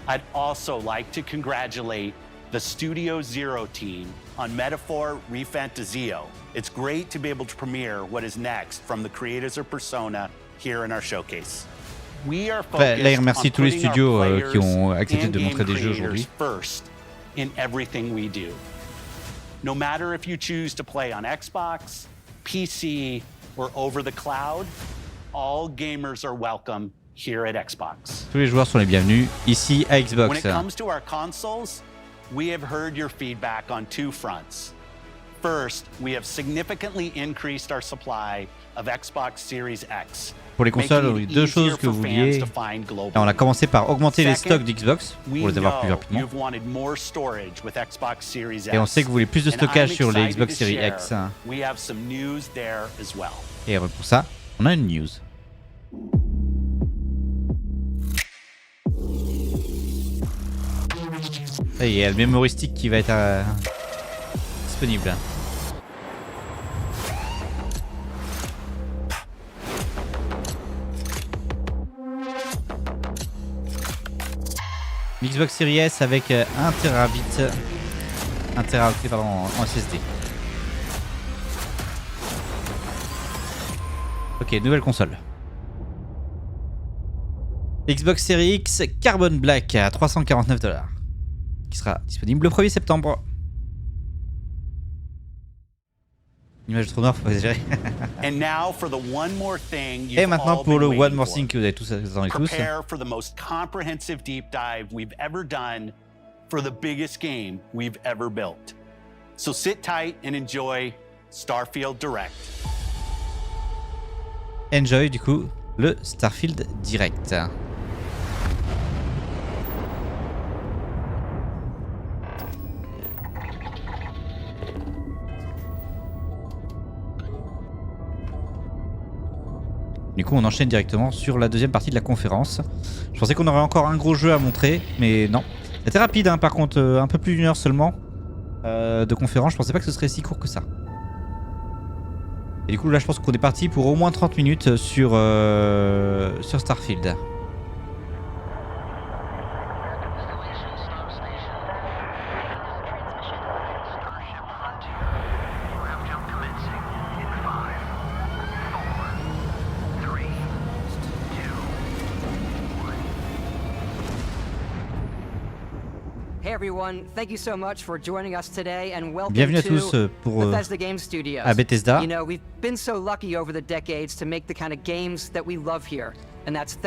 I'd also like to congratulate the Studio Zero team on Metaphor Refantasio. It's great to be able to premiere what is next from the creators of Persona here in our showcase. Là, il remercie tous les studios qui ont accepté de montrer des jeux aujourd'hui. In everything we do. No matter if you choose to play on Xbox, PC, or over the cloud, all gamers are welcome here at Xbox. Tous les joueurs sont les bienvenus ici à Xbox. When it comes to our consoles, we have heard your feedback on two fronts. First, we have significantly increased our supply of Xbox Series X. Pour les consoles, oui, deux choses que vous vouliez. Là, on a commencé par augmenter les stocks d'Xbox pour les avoir plus rapidement. Et on sait que vous voulez plus de stockage sur les Xbox Series X. Et pour ça, on a une news. Et il y a le memory stick qui va être disponible. Xbox Series S avec 1 terabit, 1 teraoctet pardon, en SSD. Ok, nouvelle console. Xbox Series X Carbon Black à 349 $, qui sera disponible le 1er septembre. Image trop noire, faut exagérer. Et maintenant pour le One More Thing que vous avez tous attendus tous. Prepare for the most comprehensive deep dive we've ever done for the biggest game we've ever built. So sit tight and enjoy Starfield Direct. Enjoy du coup le Starfield Direct. Du coup, on enchaîne directement sur la deuxième partie de la conférence. Je pensais qu'on aurait encore un gros jeu à montrer, mais non. C'était rapide, hein, par contre, un peu plus d'une heure seulement de conférence. Je pensais pas que ce serait si court que ça. Et du coup, là, je pense qu'on est parti pour au moins 30 minutes sur Starfield. Bienvenue à tous pour à Bethesda. On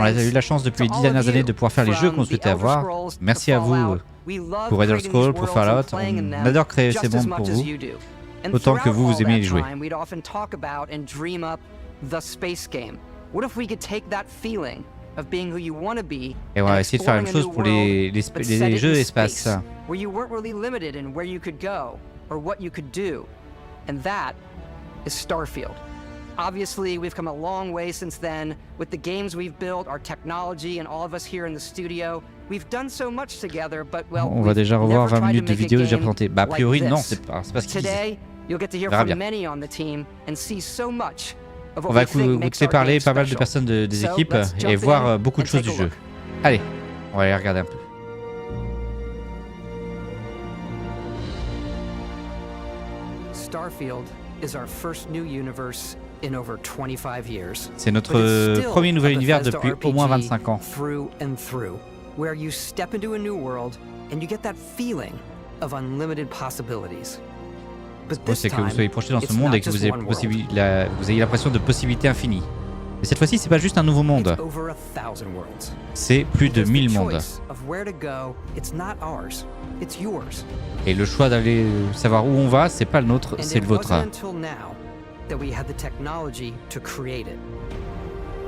a eu la chance depuis les 10 dernières années de pouvoir faire les jeux qu'on souhaitait avoir. Merci à vous pour Elder Scrolls, pour Fallout. On adore créer ces mondes pour vous, autant que vous aimez les jouer. Et on va essayer de faire une chose pour les jeux espace. Where you weren't really limited in where you could go or what you could do. And that is Starfield. Obviously, we've come a long way since then with the games we've built, our technology, and all of us here in the studio. We've done so much together, but well, on va déjà revoir 20 minutes de vidéo déjà présentées. Bah, a priori, non, c'est pas ce qu'ils disent. Today, you'll get to hear from many on the team and see so much of on what va écouter parler pas mal de personnes des équipes et voir beaucoup de choses du jeu. Allez, on va aller regarder un peu. Starfield is our first new universe in over 25 years. C'est notre premier nouvel univers depuis au moins 25 ans. Through and through, where you step into a new world and you get that feeling of unlimited possibilities. C'est que vous soyez projeté dans ce monde et que vous ayez l'impression de possibilités infinies. Mais cette fois-ci, c'est pas juste un nouveau monde. C'est plus de 1000 mondes. Et le choix d'aller savoir où on va, c'est pas le nôtre, c'est le vôtre.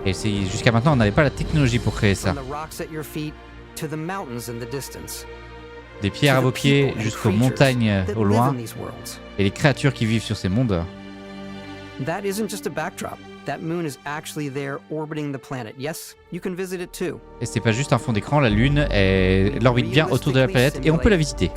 Et jusqu'à maintenant, on n'avait pas la technologie pour créer ça. Des pierres à vos pieds jusqu'aux montagnes au loin, et les créatures qui vivent sur ces mondes. Et c'est pas juste un fond d'écran, la Lune, elle orbite bien autour de la planète et on peut la visiter.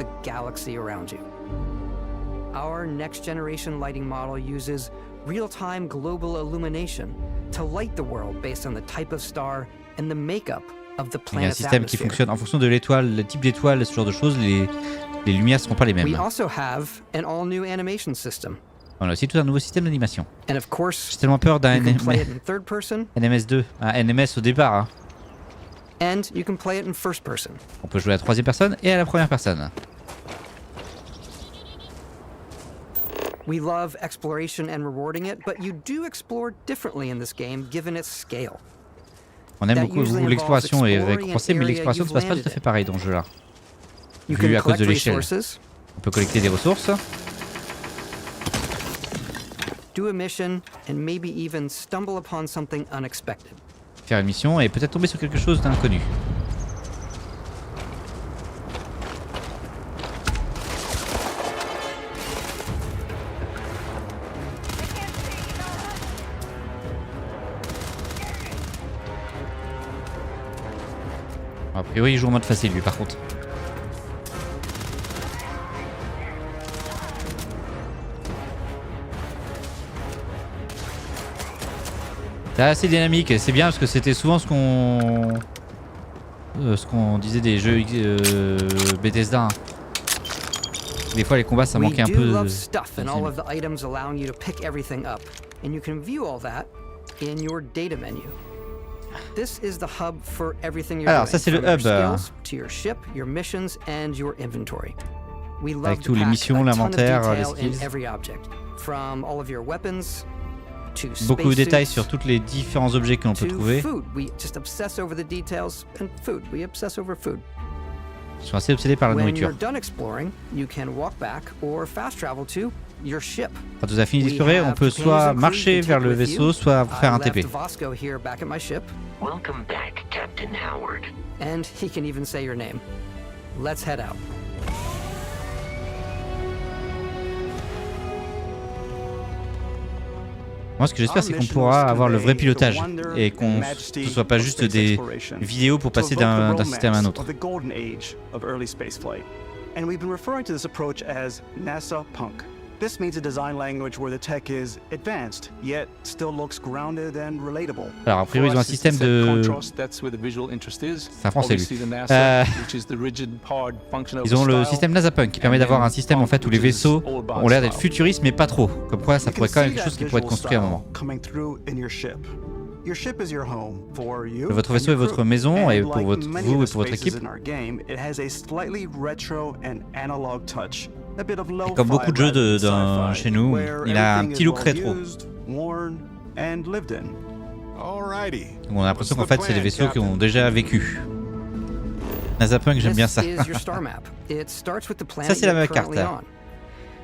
Our next generation lighting model uses real-time global illumination to light the world based on the type of star and the makeup of the planet's atmosphere. Il y a un système qui fonctionne en fonction de l'étoile, le type d'étoile, ce genre de choses, les lumières ne seront pas les mêmes. We also have an all-new animation system. On a aussi tout un nouveau système d'animation. J'ai tellement peur d'un NMS2, un NMS au départ. Hein. And you can play it in first person. On peut jouer à la troisième personne et à la première personne. We love exploration and rewarding it, but you do explore differently in this game given its scale. On aime beaucoup l'exploration et récompenser, mais l'exploration ne se passe pas tout à fait pareil dans ce jeu-là. Vu à cause de l'échelle. On peut collecter des ressources. do a mission, and maybe even stumble upon something unexpected. Faire une mission et peut-être tomber sur quelque chose d'inconnu. A priori, il joue en mode facile lui par contre. C'est assez dynamique, c'est bien parce que c'était souvent ce qu'on disait des jeux Bethesda. Hein. Des fois les combats ça manquait un peu. Alors ça c'est le hub. Avec tous les missions, l'inventaire, les skills. Beaucoup de détails sur tous les différents objets que l'on peut trouver. Je suis assez obsédé par la nourriture. Quand vous avez fini d'explorer, on peut soit marcher vers le vaisseau, soit faire un TP. Welcome back, Captain Howard. And he can even say your name. Let's head out. Moi, ce que j'espère, c'est qu'on pourra avoir le vrai pilotage et qu'on ne soit pas juste des vidéos pour passer d'un système à un autre. This means a design language where the tech is advanced, yet still looks grounded and relatable. Alors, a priori, ils ont un système de... C'est un français, lui. Ils ont le système NASA-Punk qui permet d'avoir un système en fait où les vaisseaux ont l'air d'être futuristes, mais pas trop. Comme quoi, ça pourrait quand même être quelque chose qui pourrait être construit à un moment. Votre vaisseau est votre maison et pour vous et pour votre équipe. Et comme beaucoup de jeux chez nous, il a un petit look rétro. On a l'impression qu'en fait c'est des vaisseaux qui ont déjà vécu. NASA-Punk, j'aime bien ça. Ça c'est la carte.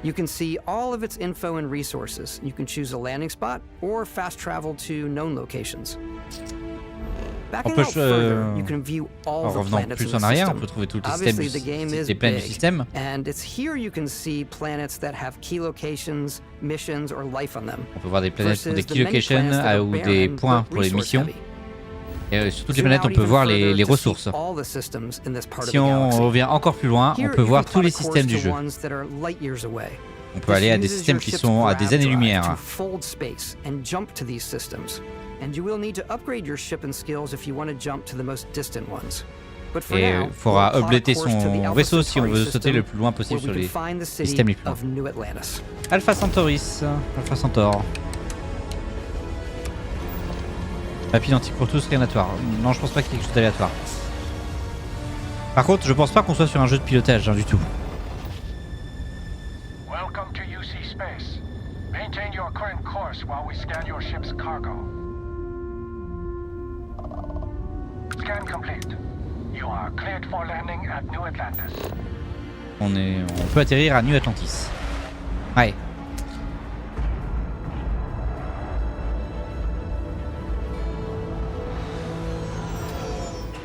You can see all of its info and resources. You can choose a landing spot or fast travel to known locations. On peut, en revenant plus en arrière, on peut trouver tout le système des planètes du système. On peut voir des planètes qui ont des key locations ou des points pour les missions. Et sur toutes les planètes, on peut voir les ressources. Si on revient encore plus loin, on peut voir tous les systèmes du jeu. On peut aller à des systèmes qui sont à des années-lumière. Et il faudra updater son vaisseau si on veut sauter le plus loin possible sur les systèmes les plus loin. Alpha Centauris, Alpha Centaur. Papille identique pour tous, rien aléatoire. Non, je pense pas qu'il y ait quelque chose d'aléatoire. Par contre, je pense pas qu'on soit sur un jeu de pilotage, du tout. Welcome to UC Space. Maintain your current course while we scan your ship's cargo. Scan complete. You are cleared for landing at New Atlantis. On peut atterrir à New Atlantis. Ouais.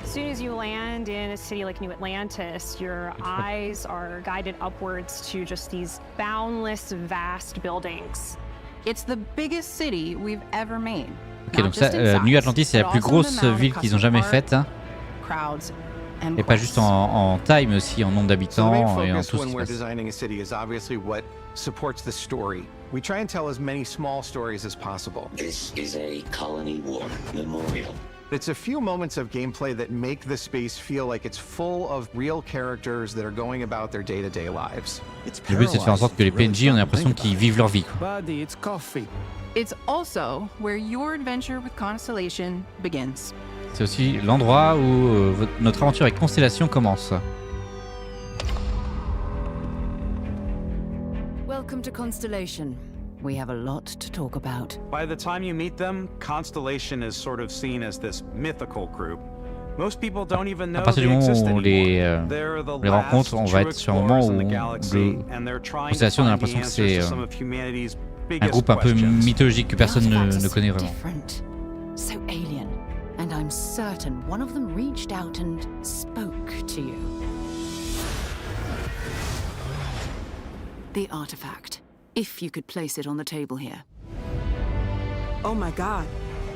As soon as you land in a city like New Atlantis, your eyes are guided upwards to just these boundless, vast buildings. It's the biggest city we've ever made. Ok, donc ça, New Atlantis, c'est la plus grosse ville qu'ils ont jamais faite. Hein. Et pas juste en taille, mais aussi en nombre d'habitants et en tout ce qui se passe. Supports the story. We try and tell as many small stories as possible. This is a Colony War memorial. It's a few moments of gameplay that make the space feel like it's full of real characters that are going about their day-to-day lives. Le but c'est de faire en sorte que les PNJ, on a l'impression qu'ils vivent leur vie. Buddy, it's coffee. It's also where your adventure with Constellation begins. C'est aussi l'endroit où notre aventure avec Constellation commence. Welcome to Constellation. We have a lot to talk about. By the time you meet them, Constellation is sort of seen as this mythical group. Most people don't even know they exist anymore. They're the last rencontres, on va être sur un moment où and they're trying to Constellation, on a find the l'impression que answers c'est to some of humanity's Un groupe un peu mythologique que personne ne connaît vraiment. Different, so alien, and I'm certain one of them reached out and spoke to you. The artifact, if you could place it on the table here. Oh my god.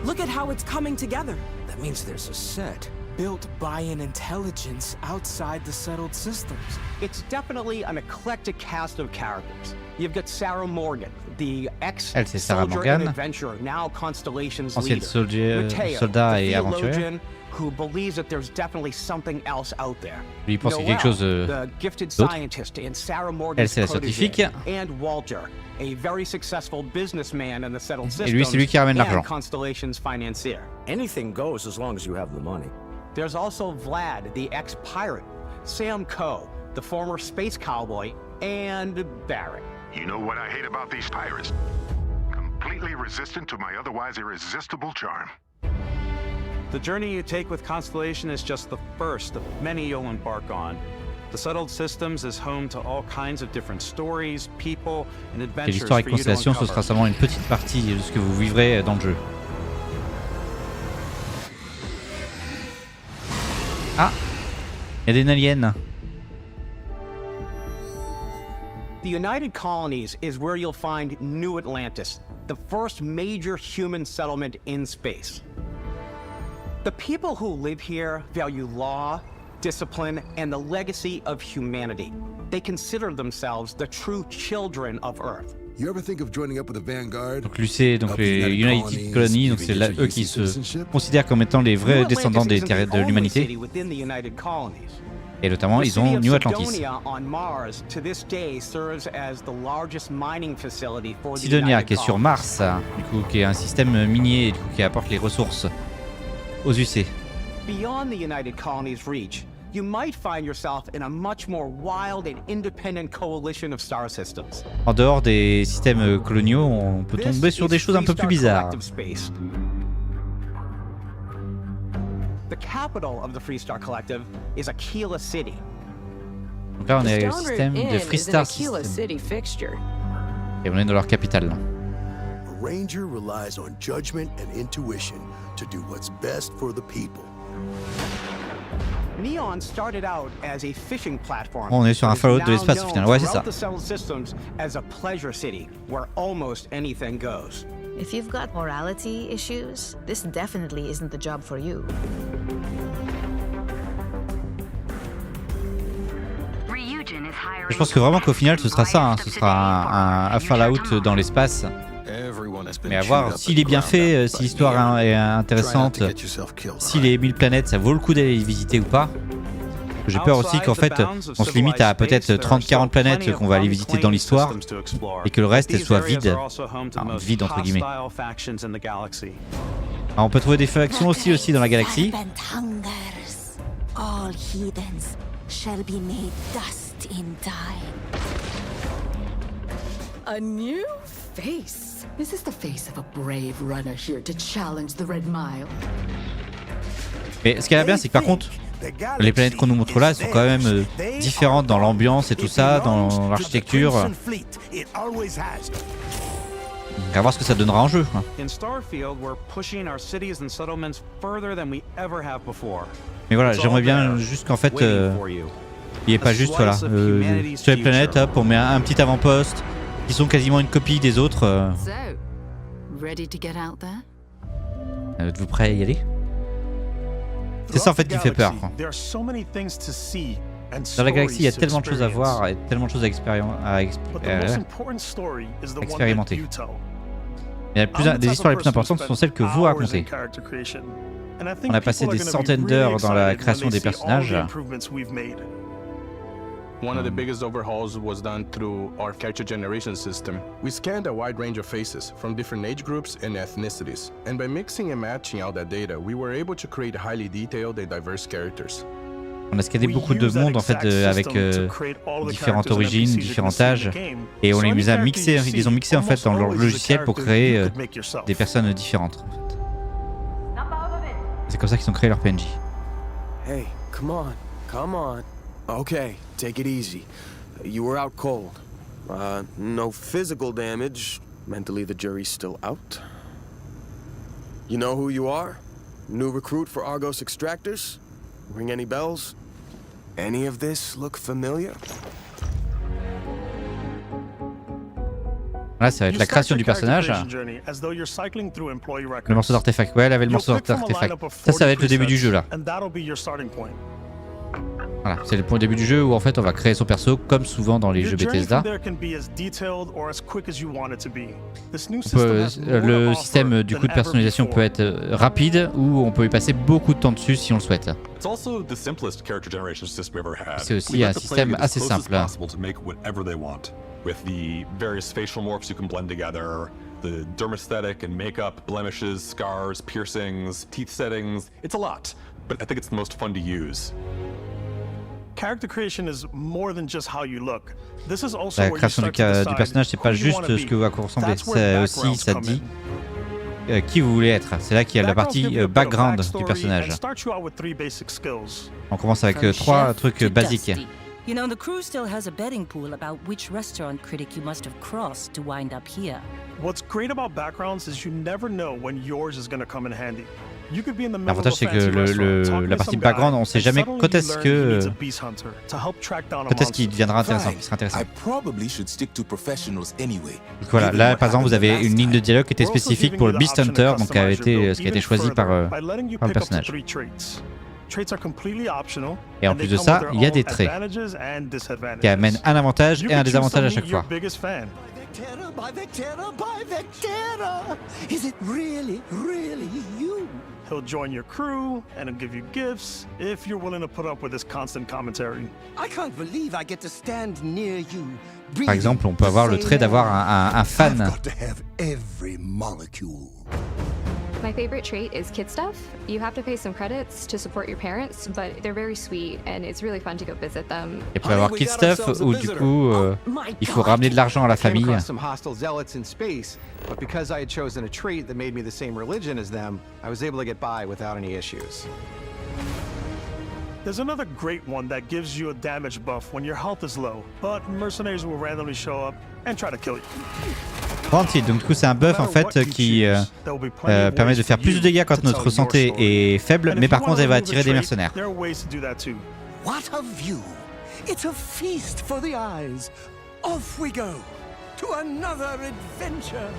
Look at how it's coming together. That means there's a set built by an intelligence outside the settled systems. It's definitely an eclectic cast of characters. You've got Sarah Morgan, the ex-soldier and adventurer, now Constellation's leader. Mateo, soldat the et aventurier. theologian who believes that there's definitely something else out there. Lui, il pense qu'il y a quelque chose the gifted scientist and Sarah Morgan's c'est la scientifique. And Walter, a very successful businessman in the settled systems. Et lui, c'est lui qui ramène l'argent. Constellation's financier. Anything goes as long as you have the money. There's also Vlad, the ex-pirate, Sam Coe, the former space cowboy, and Barrett. You know what I hate about these pirates? Completely resistant to my otherwise irresistible charm. The journey you take with Constellation is just the first of many you'll embark on. The Settled Systems is home to all kinds of different stories, people, and adventures. Et l'histoire avec Constellation, ce sera seulement une petite partie de ce que vous vivrez dans le jeu. Ah, il y a des aliens. The United Colonies is where you'll find New Atlantis, the first major human settlement in space. The people who live here value law, discipline, and the legacy of humanity. They consider themselves the true children of Earth. You ever think of joining up with the Vanguard? Donc l'UC, donc les United Colonies, donc c'est là eux qui se considèrent comme étant les vrais descendants de l'humanité. Et notamment, ils ont New Atlantis. Sidonia, qui est sur Mars, du coup, qui est un système minier, du coup, qui apporte les ressources aux UC. Beyond the United Colonies' reach, you might find yourself in a much more wild and independent coalition of star systems. En dehors des systèmes coloniaux, on peut tomber sur des choses un peu plus bizarres. The capital of the Freestar Collective is Aquila City. Donc là, on est au système de Freestar System. Et on est dans leur capitale. A ranger relies on judgment and intuition to do what's best for the people. Neon started out as a fishing platform. On est sur un Fallout de l'espace au final. Ouais, c'est ça. The settled systems as a pleasure city where almost anything goes. If you've got morality issues, this definitely isn't the job for you. Je pense que vraiment qu'au final ce sera ça, hein. Ce sera un Fallout dans l'espace. Mais à voir s'il est bien fait, si l'histoire est intéressante, si les 1000 planètes ça vaut le coup d'aller les visiter ou pas. J'ai peur aussi qu'en fait on se limite à peut-être 30-40 planètes qu'on va aller visiter dans l'histoire et que le reste elle soit vide, enfin, vide entre guillemets. Alors, on peut trouver des factions aussi dans la galaxie. All heathens shall be made dust in time. A new face. Is this the face of a brave runner here to challenge the Red Mile? Mais ce qui est bien, c'est que par contre, les planètes qu'on nous montre là, elles sont quand même différentes dans l'ambiance et tout ça, dans l'architecture. On va voir ce que ça donnera en jeu. In Starfield, we're pushing our cities and settlements further than we ever have before. Mais voilà, j'aimerais bien juste qu'en fait, il n'y ait pas juste, voilà, sur les planètes, hop, on met un petit avant-poste, qui sont quasiment une copie des autres. Êtes-vous prêts à y aller? C'est ça en fait qui fait peur. Dans la galaxie, il y a tellement de choses à voir et tellement de choses à expérimenter. Mais des histoires les plus importantes sont celles que vous racontez. On a passé des centaines d'heures dans la création des personnages. One of the biggest overhauls was done through our character generation system. We scanned a wide range of faces from different age groups and ethnicities, and by mixing and matching out that data, we were able to create highly detailed and diverse characters. On a scanné beaucoup de monde en fait avec différentes origines, différents âges, et on les a mixés, ils les ont mixés en fait dans leur logiciel pour créer des personnes différentes. En fait. C'est comme ça qu'ils ont créé leur PNJ. Hey, come on. Okay, take it easy. You were out cold. No physical damage, Mentally, the jury's still out. You know who you are? New recruit for Argos Extractors? Ring any bells? Any of this look familiar? Là, ça va être la création du personnage. Le morceau d'artefact. Ouais, elle avait le morceau d'artefact. Ça va être le début du jeu là. Voilà, c'est le début du jeu où en fait on va créer son perso comme souvent dans les jeux Bethesda. Le système du coup de personnalisation peut être rapide ou on peut y passer beaucoup de temps dessus si on le souhaite. C'est aussi un système assez simple. With the various facial morphs you can blend together, the dermesthetic and makeup, blemishes, scars, piercings, teeth settings. It's a lot, but I think it's the most fun to use. Character creation is more than just how you look. This is also La création du personnage, c'est pas juste ce que à quoi vous ressemblez, c'est aussi ça dit qui vous voulez être. C'est là qu'il y a la partie background du personnage. On commence avec 3 trucs basiques. You know, the crew still has a betting pool about which restaurant critic you must have crossed to wind up here. What's great about backgrounds is you never know when yours is going to come in handy. L'avantage c'est que la partie background, on sait jamais quand est-ce qu'il deviendra intéressant, qu'il sera intéressant. Donc voilà, là par exemple vous avez une ligne de dialogue qui était spécifique pour le Beast Hunter, donc ce qui a été choisi par le personnage. Et en plus de ça, il y a des traits qui amènent un avantage et un désavantage à chaque fois. He'll join your crew and he'll give you gifts if you're willing to put up with his constant commentary. I can't believe I get to stand near you. Par exemple, on peut avoir le trait d'avoir un fan. My favorite trait is kid stuff. You have to pay some credits to support your parents, but they're very sweet and it's really fun to go visit them. Et pour avoir kid stuff où du coup il faut ramener de l'argent à la famille. But because I had chosen a trait that made me the same religion as them, I was able to get by without any issues. There's another great one that gives you a damage buff when your health is low, but mercenaries will randomly show up and try to kill you. Rancid, donc du coup c'est un buff en fait qui permet de faire plus de dégâts quand notre santé est faible, mais par contre elle va attirer des mercenaires. What a view! It's a feast for the eyes. Off we go to another adventure.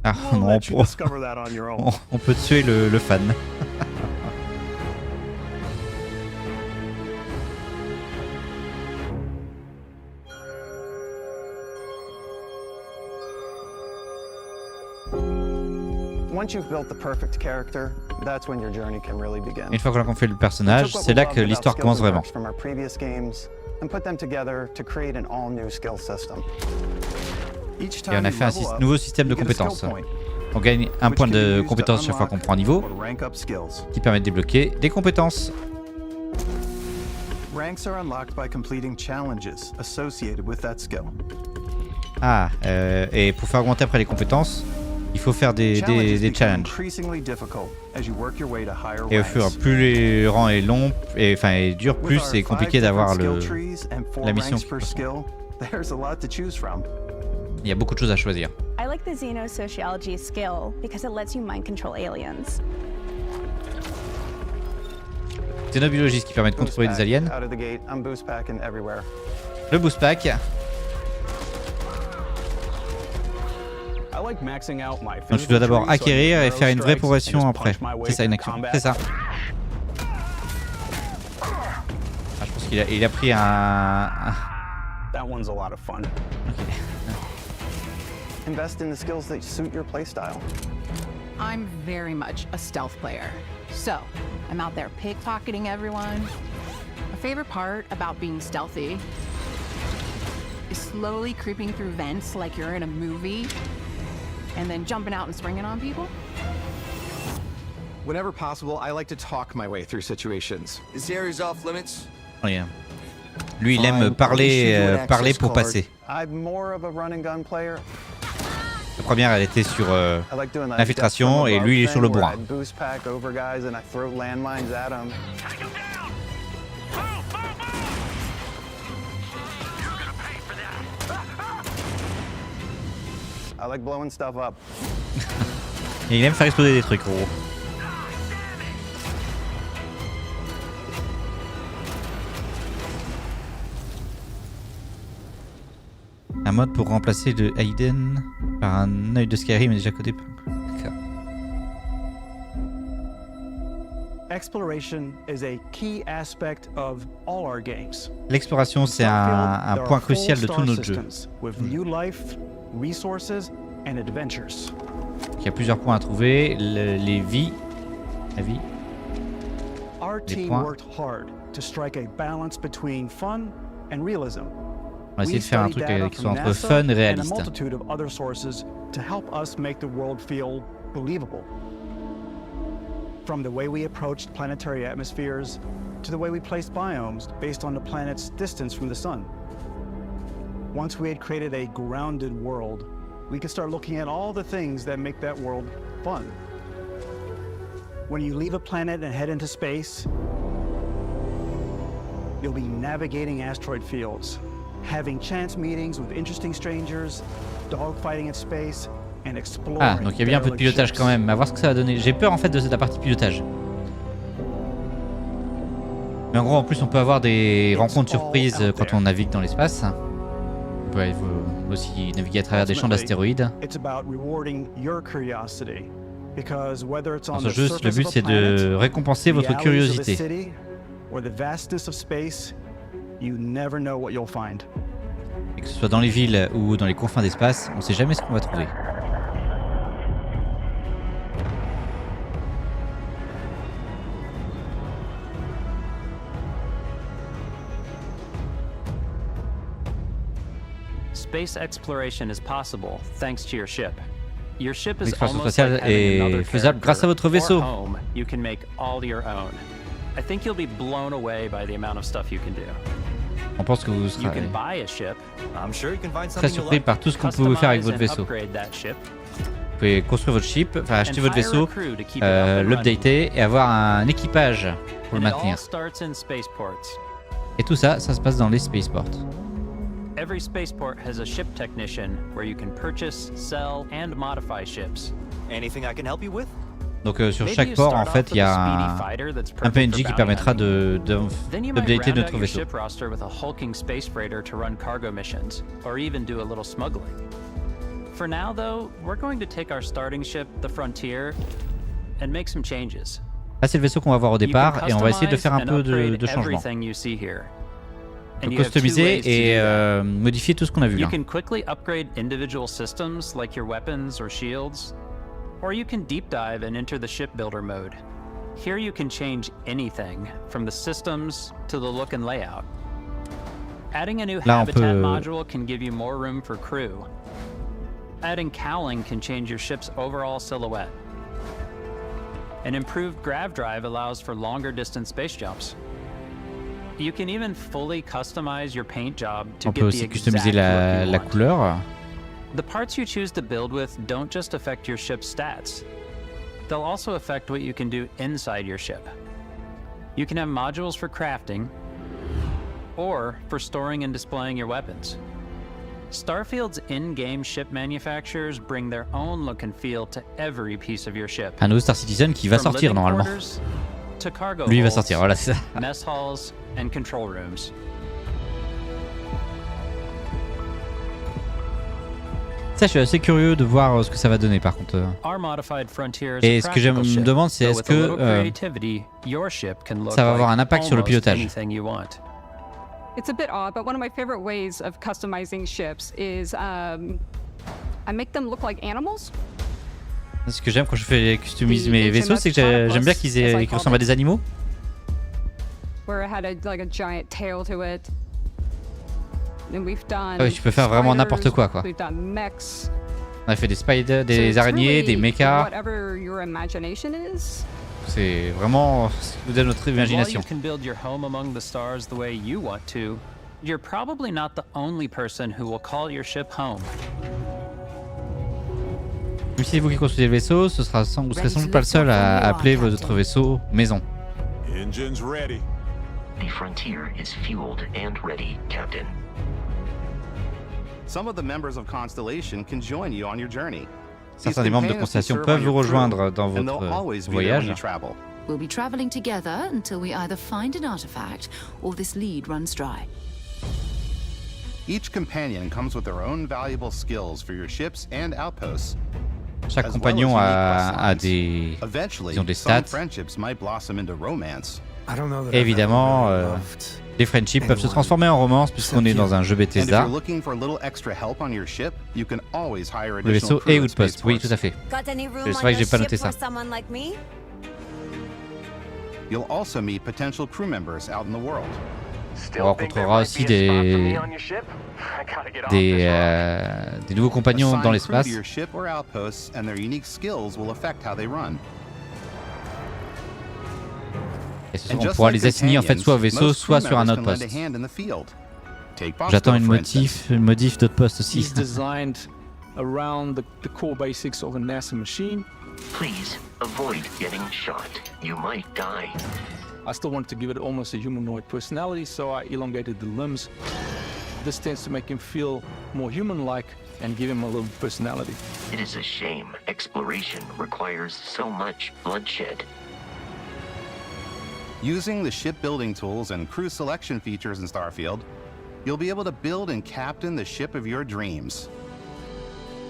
Ah non, on peut tuer le fan. Once you've built the perfect character, that's when your journey can really begin. Une fois qu'on a fait le personnage, c'est là que l'histoire commence vraiment. From our previous games and put them together to create an all-new skill system. Et on a fait un nouveau système de compétences. On gagne un point de compétence chaque fois qu'on prend un niveau, qui permet de débloquer des compétences. Ranks are unlocked by completing challenges associated with that skill. Ah, et pour faire augmenter après les compétences, il faut faire des challenges. Et au fur et à plus les rangs est long, et dur, plus c'est compliqué d'avoir la mission. Il y a beaucoup de choses à choisir. I like the xenosociology skill because it lets you mind control aliens. Xénobiologie, ce qui permet de contrôler des aliens. Le boost pack. Donc tu dois d'abord acquérir et faire une vraie progression après. C'est ça, une action. C'est ça. Ah, je pense qu'il a pris un... That one's a lot of fun. Okay. Invest in the skills that suit your playstyle. I'm very much a stealth player. So, I'm out there pickpocketing everyone. My favorite part about being stealthy is slowly creeping through vents like you're in a movie and then jumping out and springing on people. Whenever possible, I like to talk my way through situations. This area's off limits. Rien. Lui, il aime parler pour passer. I'm more of a run and gun player. La première, elle était sur l'infiltration et lui, il est sur le bois. I like blowing stuff up. Et il aime faire exploser des trucs, gros. Un mode pour remplacer le Hayden par un œil de Skyrim est déjà codé. D'accord. Exploration is a key aspect of all our games. L'exploration, c'est un point crucial de tous nos jeux. With new life, resources, and adventures. Il y a plusieurs points à trouver, les vies, la vie, Our les team points. worked hard to strike a balance between fun and realism. On va essayer de faire un truc qui soit entre NASA fun et and a réaliste. multitude of other sources to help us make the world feel believable. From the way we approached planetary atmospheres to the way we placed biomes based on the planet's distance from the sun. Once we had created a grounded world, we could start looking at all the things that make that world fun. When you leave a planet and head into space, you'll be navigating asteroid fields, having chance meetings with interesting strangers, dogfighting in space, and exploring. Ah, donc il y a bien un peu de pilotage quand même, à voir ce que ça va donner. J'ai peur en fait de la partie pilotage. Mais en gros, en plus, on peut avoir des rencontres surprises quand on navigue dans l'espace. On peut aussi naviguer à travers des champs d'astéroïdes. Dans ce jeu, le but c'est de récompenser votre curiosité. Et que ce soit dans les villes ou dans les confins d'espace, on ne sait jamais ce qu'on va trouver. Space exploration is possible thanks to your ship. Your ship is L'exploration almost spatiale like having another est faisable grâce à votre vaisseau. or home you can make all your own. I think you'll be blown away by the amount of stuff you can do. On pense que vous You serez can buy a ship, très surpris par tout ce qu'on peut faire avec votre vaisseau. upgrade that ship, Vous pouvez construire votre ship, enfin acheter votre vaisseau, l'updater et avoir un équipage pour le and it all maintenir. starts in spaceports. Et tout ça, ça se passe dans les spaceports. Every spaceport has a ship technician where you can purchase, sell, and modify ships. Anything I can help you with? Donc sur chaque port, en fait, il y a un PNJ qui permettra d'updater notre vaisseau. Ship roster with a hulking space freighter to run cargo missions, or even do a little smuggling. For now, though, we're going to take our starting ship, the Frontier, and make some changes. Là, c'est le vaisseau qu'on va voir au départ et on va essayer de faire un peu de changement. Everything you see here. On peut customiser et modifier tout ce qu'on a vu You là. can quickly upgrade individual systems like your weapons or shields, or you can deep dive and enter the shipbuilder mode. Here you can change anything from the systems to the look and layout. Adding a new habitat module can give you more room for crew. Adding cowling can change your ship's overall silhouette. An improved grav drive allows for longer distance space jumps. You can even fully customize your paint job to On get peut the aussi exact customiser look you la want. couleur. The parts you choose to build with don't just affect your ship's stats. They'll also affect what you can do inside your ship. You can have modules for crafting or for storing and displaying your weapons. Starfield's in-game ship manufacturers bring their own look and feel to every piece of your ship. Un nouveau Star Citizen qui va From sortir living normalement. quarters to cargo Lui il va holds, sortir, voilà c'est ça. mess halls and control rooms. Ça, je suis assez curieux de voir ce que ça va donner par contre. Our modified Frontier is Et a ce que je practical me ship, demande, c'est though est-ce with a little que creativity, your ship can look ça va avoir like un impact sur le almost pilotage. anything you want. It's a bit odd, but one of my favorite ways of customizing ships is I make them look like animals. Ce que j'aime quand je customise mes vaisseaux, c'est que j'aime bien qu'ils ressemblent à des animaux. Where it had like a giant tail to it. And we've done Ah oui, tu peux faire vraiment n'importe quoi, quoi. We've done mechs. On a fait des spiders, des So it's araignées, really des mechas. whatever your imagination is. C'est vraiment ce qui vous donne notre While imagination. you can build your home among the stars the way you want to, you're probably not the only person who will call your ship home. Même si c'est vous qui construisez le vaisseau, vous serez sans doute pas le seul à appeler votre vaisseau maison. Engines ready. The Frontier is fueled and ready, Captain. Some of the members of Constellation can join you on your journey. Certains des membres de Constellation peuvent vous rejoindre dans votre voyage. We'll be traveling together until we either find an artifact or this lead runs dry. Each companion comes with their own valuable skills for your ships and outposts. Chaque compagnon a des stats. Et évidemment, les friendships peuvent se transformer en romance puisqu'on est dans un jeu Bethesda. Le vaisseau et outpost, oui, tout à fait. C'est vrai que j'ai pas noté ça. You'll also meet potential crew members out in the world. On rencontrera aussi des nouveaux compagnons dans l'espace. Et on pourra les assigner en fait soit au vaisseau, soit sur un autre poste. J'attends une modif d'autre poste aussi. Please avoid getting shot. You might die. I still wanted to give it almost a humanoid personality, so I elongated the limbs. This tends to make him feel more human-like and give him a little personality. It is a shame. Exploration requires so much bloodshed. Using the shipbuilding tools and crew selection features in Starfield, you'll be able to build and captain the ship of your dreams.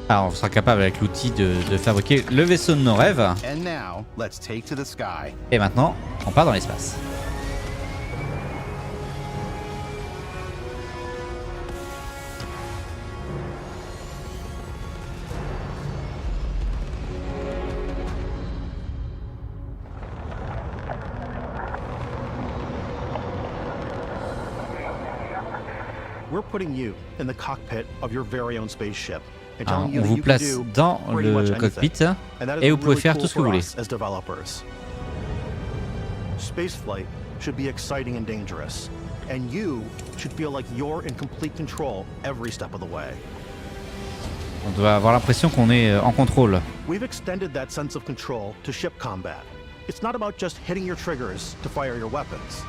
Alors, on sera capable avec l'outil de fabriquer le vaisseau de nos rêves. And now, let's take to the sky. Et maintenant, on part dans l'espace. We're putting you in the cockpit of your very own spaceship. Alors, on vous place dans le cockpit et vous pouvez faire tout ce que vous voulez. Spaceflight should be exciting and dangerous, and you should feel like you're in complete control every step of the way. On doit avoir l'impression qu'on est en contrôle. We've extended that sense of control to ship combat. It's not about just hitting your triggers to fire your weapons.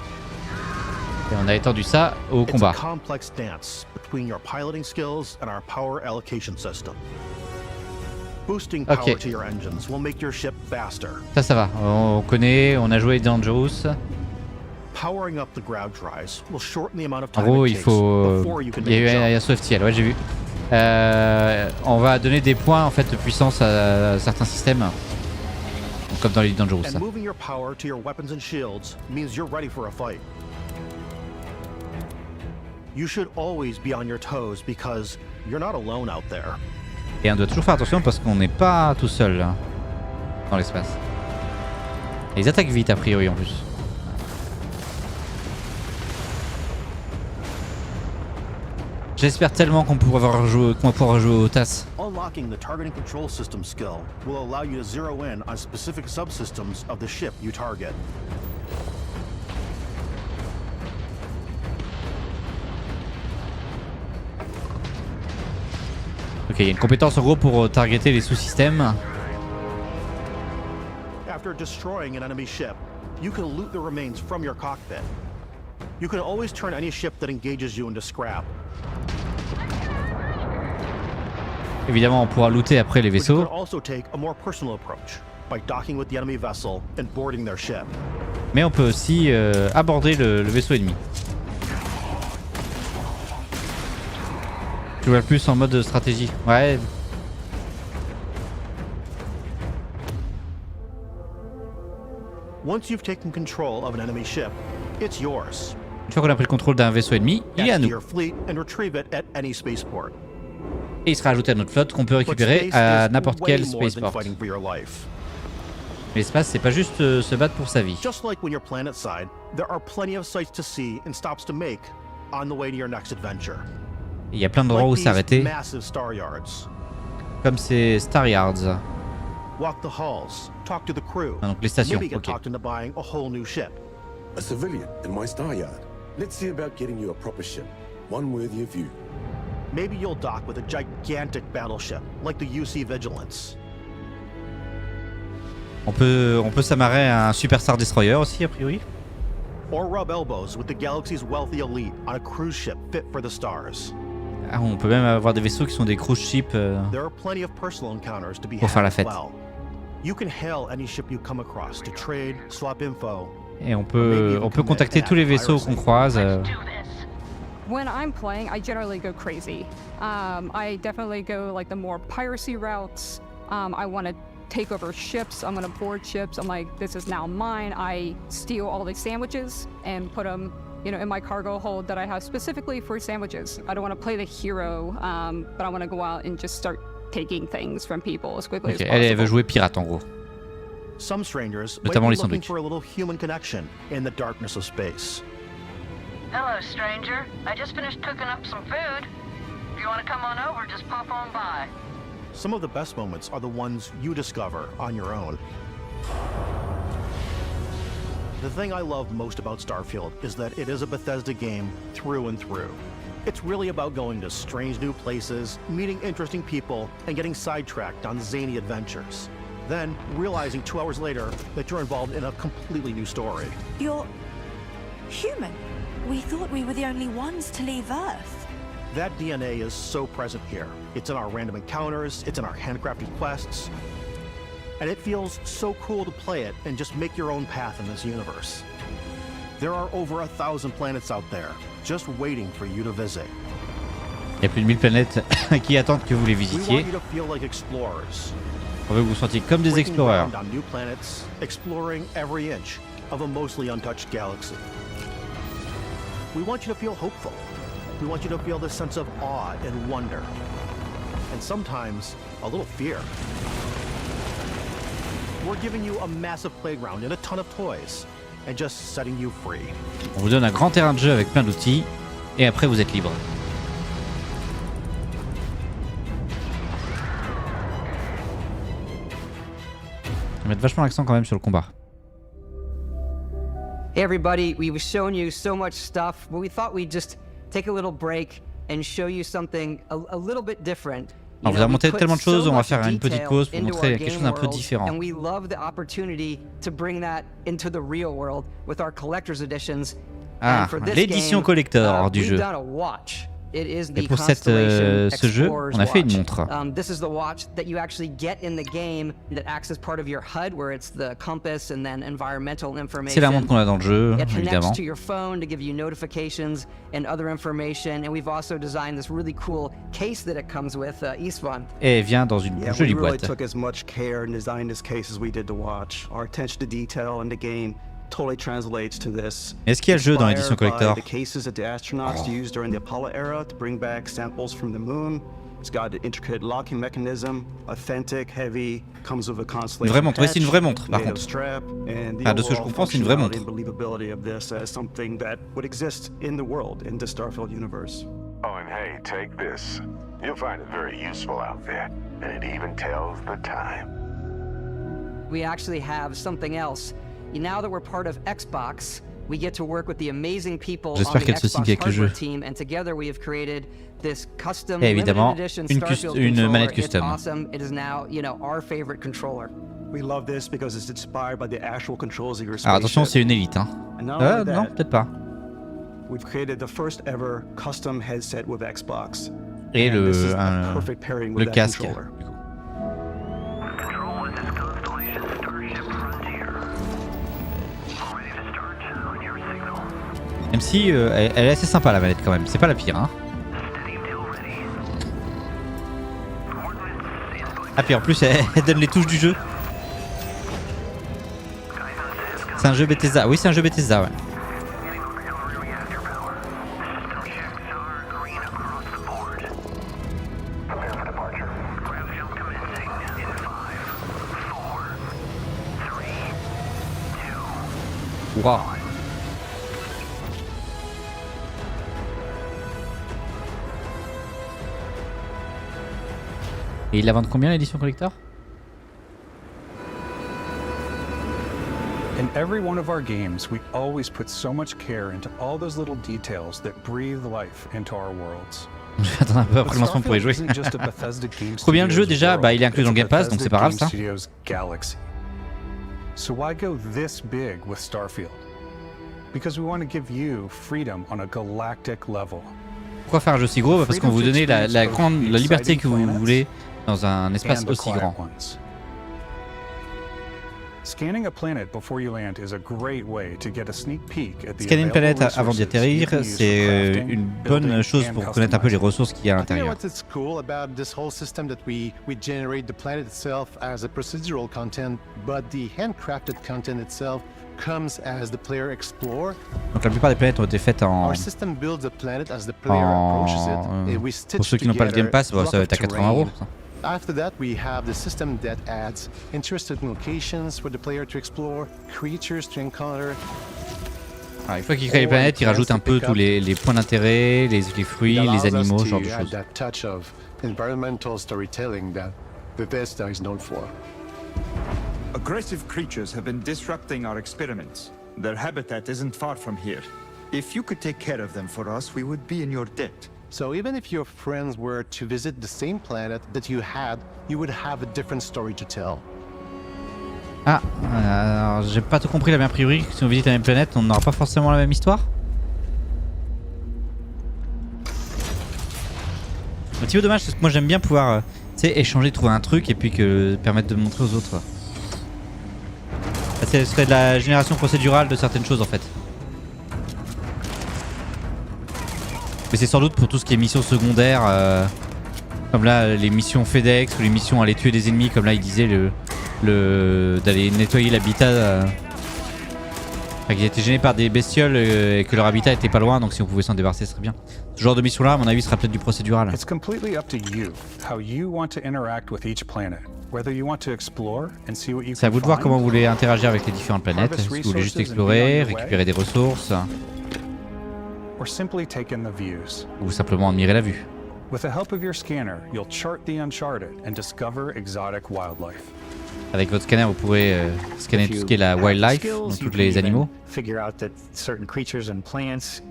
Et on a étendu ça au combat. It's a complex dance between your piloting skills and our power allocation system. Boosting power to your engines will make your ship faster. Ça va. On connaît, on a joué Dangerous. Powering up the ground dries will shorten the amount of En time gros, it il takes faut. before you can Il y a eu make a un saut FTL, ouais, j'ai vu. On va donner des points en fait de puissance à certains systèmes. Comme dans les Dangerous. And moving your power to your weapons and shields means you're ready for a fight. You should always be on your toes because you're not alone out there. Et on doit toujours faire attention parce qu'on n'est pas tout seul là, dans l'espace. Et ils attaquent vite a priori en plus. J'espère tellement qu'on pourra pouvoir jouer aux tasses. Unlocking the targeting control system skill will allow you to zero in on specific subsystems of the ship you target. Ok, il y a une compétence en gros pour targeter les sous-systèmes. After destroying an enemy ship, you can loot the remains from your cockpit. You can always turn any ship that engages you into scrap. Évidemment, on pourra looter après les vaisseaux. You can also take a more personal approach by docking with the enemy vessel and boarding their ship. Mais on peut aussi aborder le vaisseau ennemi. Je vois plus en mode stratégie. Ouais. Once you've taken control of an enemy ship, it's yours. Une fois qu'on a pris le contrôle d'un vaisseau ennemi, il est à nous. Et il sera ajouté à notre flotte qu'on peut récupérer à n'importe quel spaceport. L'espace, c'est pas juste se battre pour sa vie. Just like when you're planetside, there are plenty of sights to see and stops to make on the way to your next adventure. Il y a plein d'endroits où s'arrêter. Comme ces Star Yards. Walk the halls, talk to the crew. Ah, donc les stations. Maybe get Okay. talked into buying a whole new ship. A civilian in my star yard. Let's see about getting you a proper ship, one worthy of you. Maybe you'll dock with a gigantic battleship, like the UC Vigilance. On peut s'amarrer à un Super Star Destroyer aussi, a priori. Or rub elbows with the galaxy's wealthy elite on a cruise ship fit for the stars. Ah, on peut même avoir des vaisseaux qui sont des cruise ships There are plenty of personal encounters to be pour faire la had as fête. well. You can hail any ship you come across to trade, swap info. Et on peut contacter tous les vaisseaux qu'on croise. When I'm playing, I generally go crazy. I definitely go like the more piracy routes. I want to take over ships. I'm going to board ships. I'm like, this is now mine. I steal all the sandwiches and put them, in my cargo hold that I have specifically for sandwiches. I don't want to play the hero, but I want to go out and just start taking things from people as quickly as possible. Elle veut jouer pirate en gros. Some strangers might Notamment be les looking sandwichs. for a little human connection in the darkness of space. Hello, stranger. I just finished cooking up some food. If you want to come on over, just pop on by. Some of the best moments are the ones you discover on your own. The thing I love most about Starfield is that it is a Bethesda game through and through. It's really about going to strange new places, meeting interesting people, and getting sidetracked on zany adventures. Then, realizing 2 hours later that you're involved in a completely new story. You're human. We thought we were the only ones to leave Earth. That DNA is so present here. It's in our random encounters, it's in our handcrafted quests, and it feels so cool to play it and just make your own path in this universe. There are over 1,000 planets out there, just waiting for you to visit. Il y a plus de 1000 planètes qui attendent que vous les We visitiez. want you to feel like explorers. On veut que vous sentiez comme des Breaking exploreurs. ground on new planets, exploring every inch of a mostly untouched galaxy. We want you to feel hopeful. We want you to feel this sense of awe and wonder. And sometimes, a little fear. We're giving you a massive playground and a ton of toys, and just setting you free. On vous donne un grand terrain de jeu avec plein d'outils, et après vous êtes libre. On va mettre vachement l'accent quand même sur le combat. Hey everybody, we've shown you so much stuff, but we thought we'd just take a little break and show you something a little bit different. On vous a montré tellement de choses, on va faire une petite pause pour montrer quelque chose d'un peu différent. And we love the opportunity to bring that into the real world with our collector's editions. Ah, l'édition collector du jeu. Et pour ce jeu, on a fait une montre. This is the watch that you actually get in the game that acts as part of your HUD, where it's the compass and then environmental information. C'est la montre qu'on a dans le jeu, It évidemment. connects to your phone to give you notifications and other information. And we've also designed this really cool case that it comes with, Eastvan. Et elle vient dans une jolie we really boîte. took as much care in designing this case as we did the watch. Our attention to detail in the game totally translates to this. Est-ce qu'il y a le jeu dans l'édition Inspired collector? by the cases that the astronauts used during the Apollo era to bring back samples from the moon. It's got an intricate locking mechanism, authentic, heavy, comes with a constellation. Une vraie montre, oui, c'est une vraie montre par made of contre. strap, and the Ah, de ce que je overall comprends, c'est une vraie montre. functionality and believability of this as something that would exist in the world, in the Starfield universe. Oh, and hey, take this. You'll find it very useful out there, and it even tells the time. We actually have something else. Now that we're part of Xbox, we get to work with the amazing people on the Xbox hardware team, and together we have created this custom limited edition Starfield controller. manette It's custom. awesome. It is now, our favorite controller. We love this because it's inspired by the actual controls of your spaceship. Alors attention, c'est une élite, hein. And not only Non, that, peut-être pas. We've created the first ever custom headset with Xbox. Et And this is le, a perfect pairing with le that casque. controller. Même si elle est assez sympa la manette quand même, c'est pas la pire, hein. Ah puis en plus elle donne les touches du jeu. C'est un jeu Bethesda, oui c'est un jeu Bethesda, ouais. Wow. Et il la vend combien l'édition collector? In every one of our games, we always put so much care into all those little details that breathe life into our worlds. Je vais attendre un peu après le lancement pour y jouer. Combien de jeux déjà? Bah il est inclus dans le Game Pass donc c'est pas grave ça. So why go this big with Starfield? Because we want to give you freedom on a galactic level. Pourquoi faire un jeu si gros? Parce qu'on vous donne la liberté que vous voulez dans un espace aussi grand. Scanner une planète avant d'y atterrir, c'est une bonne chose pour connaître un peu les ressources qu'il y a à l'intérieur. What's cool about this whole system that we generate the planet itself as a procedural content, but the handcrafted content itself comes as the player explore. Donc la plupart des planètes ont été faites en... Our system builds a planet as the player approaches it. We stitch Pour ceux qui n'ont pas le Game Pass, ça va être à 80€. After that, we have the system that adds interesting locations for the player to explore, creatures to encounter. Alors, une fois qu'il crée les planètes, il rajoute un peu tous les points d'intérêt, les fruits, les animaux, ce genre de choses. That touch of environmental storytelling that Bethesda is known for. Aggressive creatures have been disrupting our experiments. Their habitat isn't far from here. If you could take care of them for us, we would be in your debt. So even if your friends were to visit the same planet that you would have a different story to tell. Ah, alors j'ai pas tout compris, a priori, si on visite la même planète, on n'aura pas forcément la même histoire. Un petit peu dommage parce que moi j'aime bien pouvoir échanger, trouver un truc et puis permettre de montrer aux autres. Ce serait de la génération procédurale de certaines choses en fait. Mais c'est sans doute pour tout ce qui est missions secondaires, comme là les missions FedEx ou les missions aller tuer des ennemis, comme là il disait d'aller nettoyer l'habitat. Enfin, qu'ils étaient gênés par des bestioles et que leur habitat était pas loin, donc si on pouvait s'en débarrasser, ce serait bien. Ce genre de mission là, à mon avis, sera peut-être du procédural. It's completely up to you how you want to interact with each planet. Whether you want to explore and see what you can find. C'est à vous de voir comment vous voulez interagir avec les différentes planètes. Si vous voulez juste explorer, récupérer des ressources. Or simply take in the views. Ou simplement admirer la vue. With the help of your scanner, you'll chart the uncharted and discover exotic wildlife. Avec votre scanner, vous pourrez scanner tout ce qui est la wildlife, donc tous les animaux. Figure out that certain creatures and plants,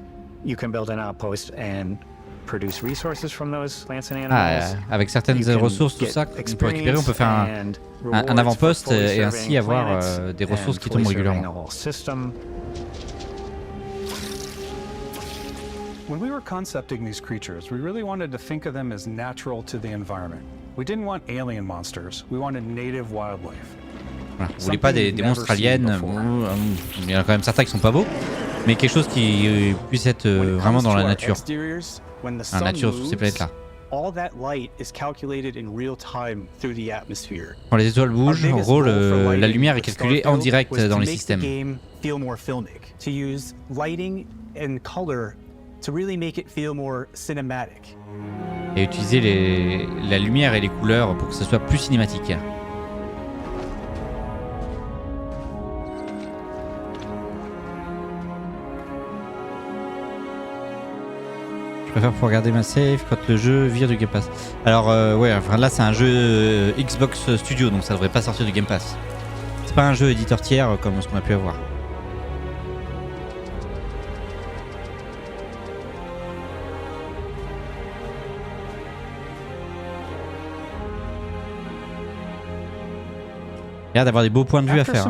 you can build an outpost and produce resources from those plants and animals. Avec certaines ressources, tout ça, on peut récupérer, on peut faire un avant-poste et ainsi avoir des ressources qui tombent régulièrement. When we were concepting these creatures, we really wanted to think of them as natural to the environment. We didn't want alien monsters, we wanted native wildlife. Voilà, vous voulez pas des monstres aliens, il y en a quand même certains qui sont pas beaux, mais quelque chose qui puisse être vraiment dans la nature. La nature sur ces planètes-là. Quand les étoiles bougent, en gros, la lumière est calculée en direct dans les systèmes. Et utiliser la lumière et les couleurs pour que ça soit plus cinématique. Je préfère pouvoir garder ma save quand le jeu vire du Game Pass. Alors ouais, enfin, là c'est un jeu Xbox Studio, donc ça devrait pas sortir du Game Pass. C'est pas un jeu éditeur tiers comme ce qu'on a pu avoir. Il y a d'avoir des beaux points de vue à faire.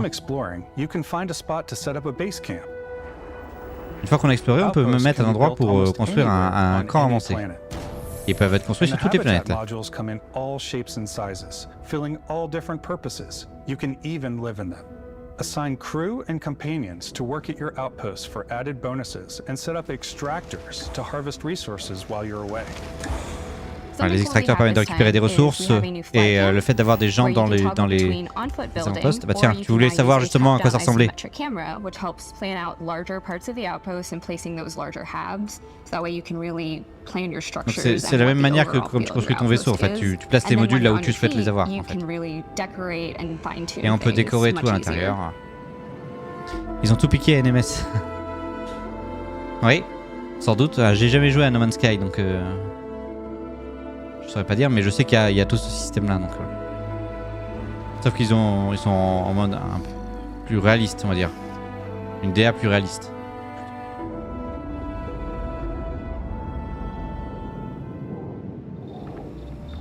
Une fois qu'on a exploré, on peut me mettre un endroit pour construire un camp avancé. Ils peuvent être construits sur toutes les planètes. Assign crew and companions to work at your outposts for added bonuses and set up extractors to harvest resources while you're away. Les extracteurs permettent de récupérer des ressources et le fait d'avoir des gens dans les avant-postes. Bah tiens, tu voulais savoir justement à quoi ça ressemblait. C'est la même manière que comme tu construis ton vaisseau en fait, tu places tes modules là où tu souhaites les avoir en fait. Et on peut décorer tout à l'intérieur. Ils ont tout piqué à NMS. Oui, sans doute. J'ai jamais joué à No Man's Sky donc... Je saurais pas dire, mais je sais qu'il y a tout ce système-là. Donc, sauf qu'ils sont en mode un peu plus réaliste, on va dire. Une DA plus réaliste.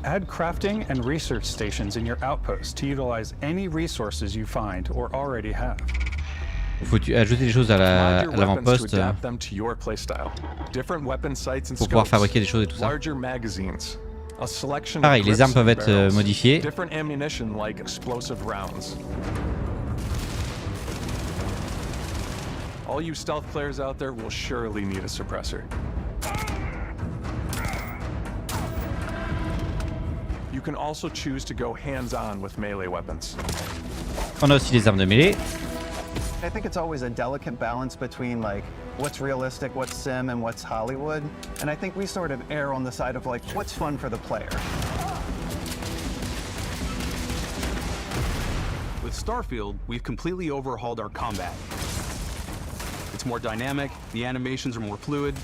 Add crafting and research stations in your outpost to utilize any resources you find or already have. Faut ajouter des choses à l'avant-poste pour pouvoir fabriquer des choses et tout ça. Pareil, les armes peuvent être modifiées. All you stealth players out there will surely need a suppressor. You can also choose to go hands-on with melee weapons. On a aussi les armes de mêlée. I think it's always a delicate balance between like what's realistic, what's sim, and what's Hollywood. And I think we sort of err on the side of like what's fun for the player. With Starfield, we've completely overhauled our combat. It's more dynamic, the animations are more fluid.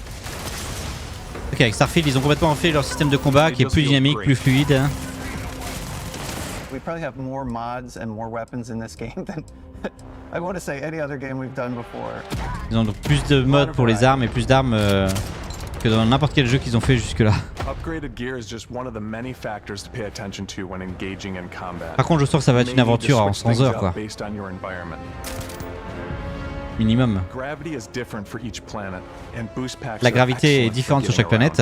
Ok, avec Starfield, ils ont complètement refait leur système de combat qui est plus dynamique, plus fluide. We probably have more mods and more weapons in this game than I want to say any other game we've done before. Ils ont donc plus de modes pour les armes et plus d'armes que dans n'importe quel jeu qu'ils ont fait jusque-là. Par contre, je sens que ça va être une aventure en 100 heures, quoi. Minimum. La gravité est différente sur chaque planète.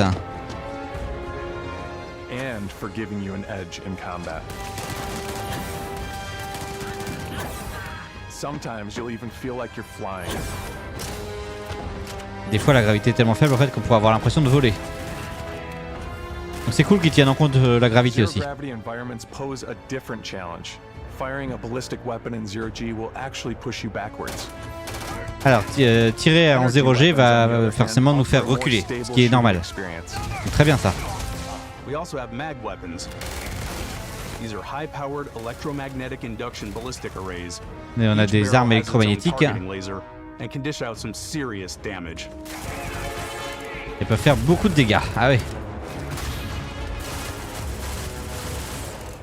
Des fois, la gravité est tellement faible en fait qu'on pourrait avoir l'impression de voler. Donc c'est cool qu'ils tiennent en compte la gravité aussi. Alors, tirer en 0G va forcément nous faire reculer, ce qui est normal. C'est très bien ça. Et on a des armes électromagnétiques. Elles peuvent faire beaucoup de dégâts. Ah ouais.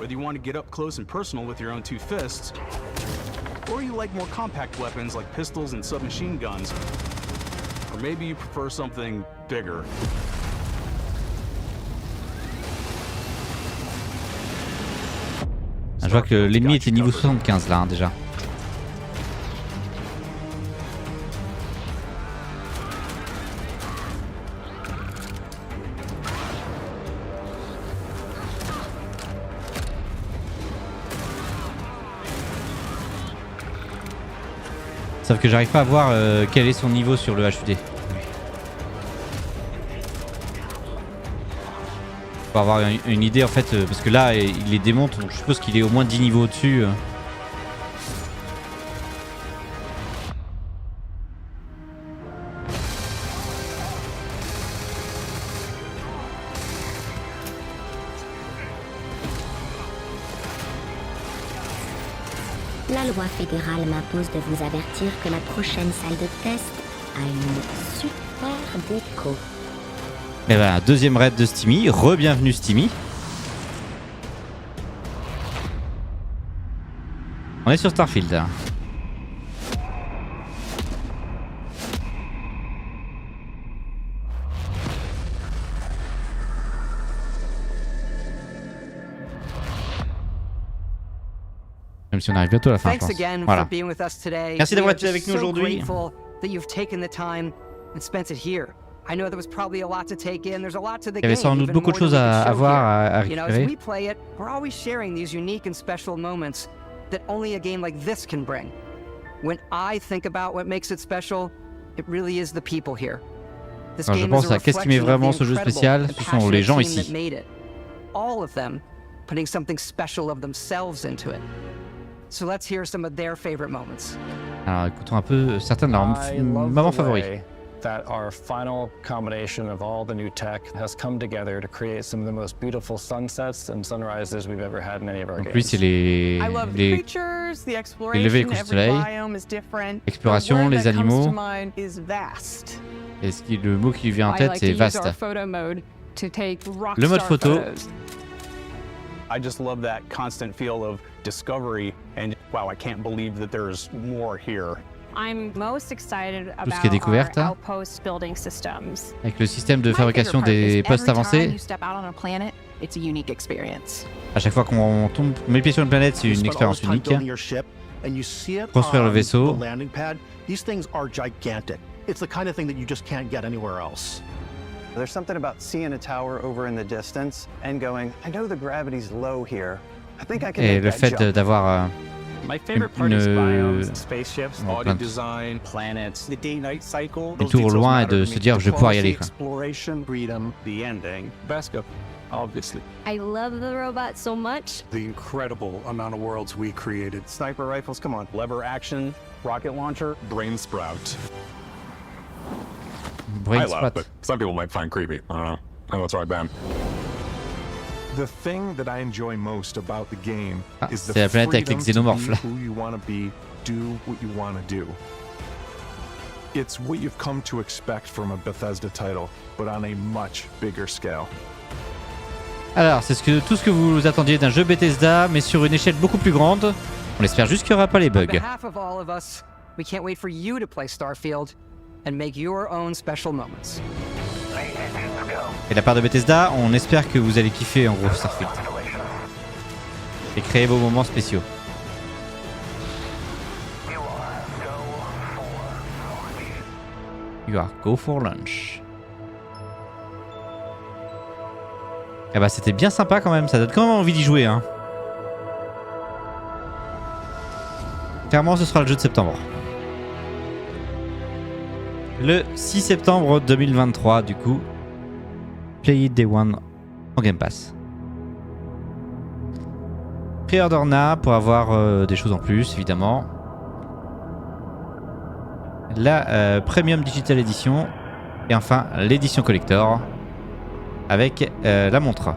Whether you want to get up close and personal with your own two fists, or you like more compact weapons like pistols and submachine guns, or maybe you prefer something bigger. Je vois que l'ennemi était niveau 75 là déjà. Sauf que j'arrive pas à voir quel est son niveau sur le HUD. Pour avoir une idée en fait, parce que là il les démonte, donc je suppose qu'il est au moins 10 niveaux au-dessus. La loi fédérale m'impose de vous avertir que la prochaine salle de test a une super déco. Et voilà, deuxième raid de Steamy. Re-bienvenue Steamy. On est sur Starfield. Même si on arrive bientôt à la fin, je pense. Voilà. Merci d'avoir été avec nous aujourd'hui. Il y avait sans doute beaucoup de choses à voir, à récupérer. Alors je pense à qu'est-ce qui met vraiment ce jeu spécial, ce sont les gens ici. Alors écoutons un peu certains de leurs moments favoris. That our final combination of all the new tech has come together to create some of the most beautiful sunsets and sunrises we've ever had in any of our games. Donc lui c'est les levées et couches de soleil, l'exploration, les animaux. Et le mot qui lui vient en tête c'est vaste. Le mode photo. I just love that constant feel of discovery and wow, I can't believe that there's more here. I'm most excited Tout ce qui est découverte. outpost building systems. Avec le système de fabrication des postes avancés. It's a unique experience. À chaque fois qu'on met le pied sur une planète, c'est une expérience unique. and you see it Construire le on vaisseau. the landing pad, these things are gigantic. It's the kind of thing that you just can't get anywhere else. There's something about seeing a tower over in the distance and going, I know the gravity's low here. I think I can Et make le that fait jump. d'avoir My favorite part is biomes, spaceships, audio design, planets, the day-night cycle. des tours loin et de se dire je vais pouvoir y aller quoi. Exploration, freedom, the ending. Vasco, obviously. I love the robot so much. The incredible amount of worlds we created. Sniper rifles, come on. Lever action, rocket launcher, Brain sprout. Brain I love, spot. but some people might find creepy. I don't know. I know it's right, Ben. The thing that I enjoy most about the game is c'est the la planète avec les freedom to xénomorphes be là. who you want to be, do what you want to do. It's what you've come to expect from a Bethesda title, but on a much bigger scale. Alors, c'est tout ce que vous attendiez d'un jeu Bethesda, mais sur une échelle beaucoup plus grande. On espère juste qu'il n'y aura pas les bugs. On behalf of all of us, we can't wait for you to play Starfield and make your own special moments. Et de la part de Bethesda, on espère que vous allez kiffer en gros Starfield. Et créer vos moments spéciaux. You are go for lunch. Eh bah c'était bien sympa quand même, ça donne quand même envie d'y jouer hein. Clairement ce sera le jeu de septembre. Le 6 septembre 2023 du coup. Play it Day One en Game Pass. Pre-order now pour avoir des choses en plus évidemment. La Premium Digital Edition et enfin l'édition Collector avec la montre.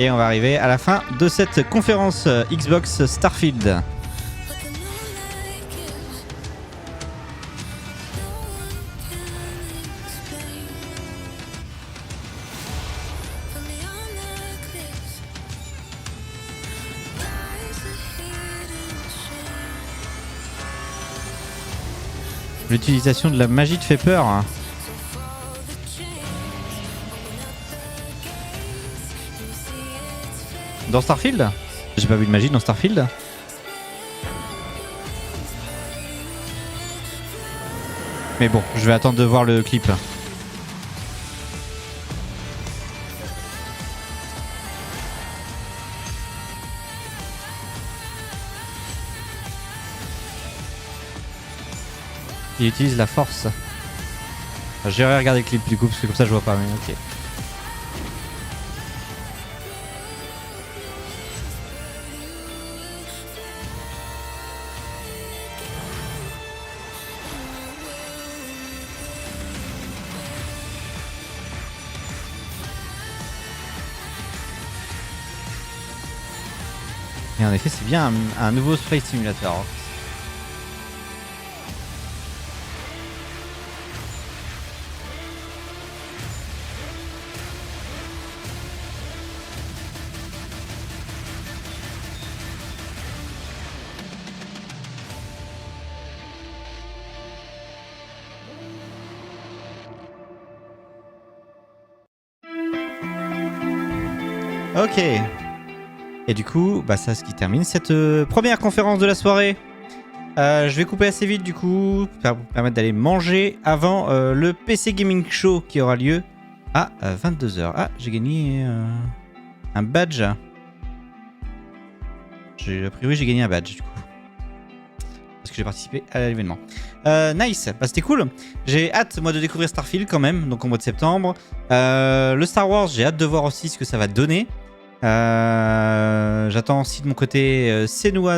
Et on va arriver à la fin de cette conférence Xbox Starfield. L'utilisation de la magie te fait peur. Dans Starfield? J'ai pas vu de magie dans Starfield. Mais bon, je vais attendre de voir le clip. Il utilise la force. J'ai regardé le clip du coup parce que comme ça je vois pas mais ok. Et en effet c'est bien un nouveau Flight Simulator. Ok. Et du coup, bah ça, ce qui termine cette première conférence de la soirée. Je vais couper assez vite du coup, pour vous permettre d'aller manger avant le PC Gaming Show qui aura lieu à 22h. Ah, j'ai gagné un badge. A priori, j'ai gagné un badge du coup. Parce que j'ai participé à l'événement. Nice, bah, c'était cool. J'ai hâte moi de découvrir Starfield quand même, donc au mois de septembre. Le Star Wars, j'ai hâte de voir aussi ce que ça va donner. J'attends aussi de mon côté Senua,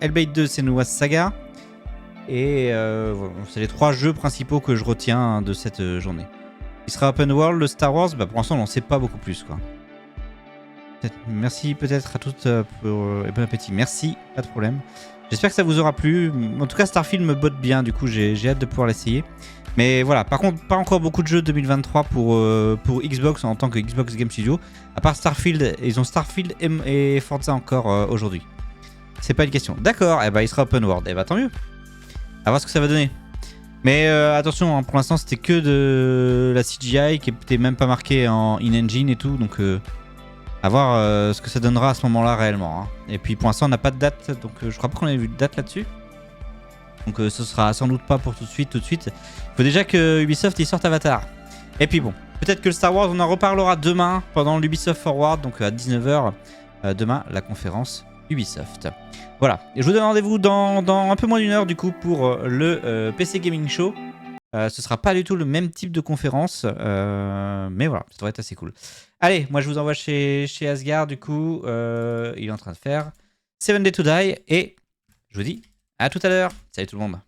Hellblade 2, Senua's Saga. Et voilà, c'est les 3 jeux principaux que je retiens de cette journée. Il sera open world, le Star Wars, bah pour l'instant on n'en sait pas beaucoup plus quoi. Merci peut-être à toutes pour et bon appétit. Merci, pas de problème. J'espère que ça vous aura plu. En tout cas Starfield me botte bien, du coup j'ai hâte de pouvoir l'essayer. Mais voilà, par contre pas encore beaucoup de jeux 2023 pour Xbox en tant que Xbox Game Studio. À part Starfield, ils ont Starfield et Forza encore aujourd'hui. C'est pas une question. D'accord, et bah il sera open world, et bah tant mieux. À voir ce que ça va donner. Mais attention, hein, pour l'instant c'était que de la CGI qui n'était même pas marquée en in-engine et tout. Donc à voir ce que ça donnera à ce moment-là réellement. Hein. Et puis pour l'instant on n'a pas de date. Donc je crois pas qu'on ait vu de date là-dessus. Donc ce sera sans doute pas pour tout de suite. Il faut déjà que Ubisoft y sorte Avatar. Et puis bon, peut-être que le Star Wars on en reparlera demain pendant l'Ubisoft Forward. Donc à 19h demain la conférence Ubisoft. Voilà, et je vous donne rendez-vous dans un peu moins d'une heure du coup pour le PC Gaming Show. Ce sera pas du tout le même type de conférence, mais voilà, ça devrait être assez cool. Allez, moi je vous envoie chez Asgard du coup, il est en train de faire 7 Days to Die et je vous dis à tout à l'heure. Salut tout le monde.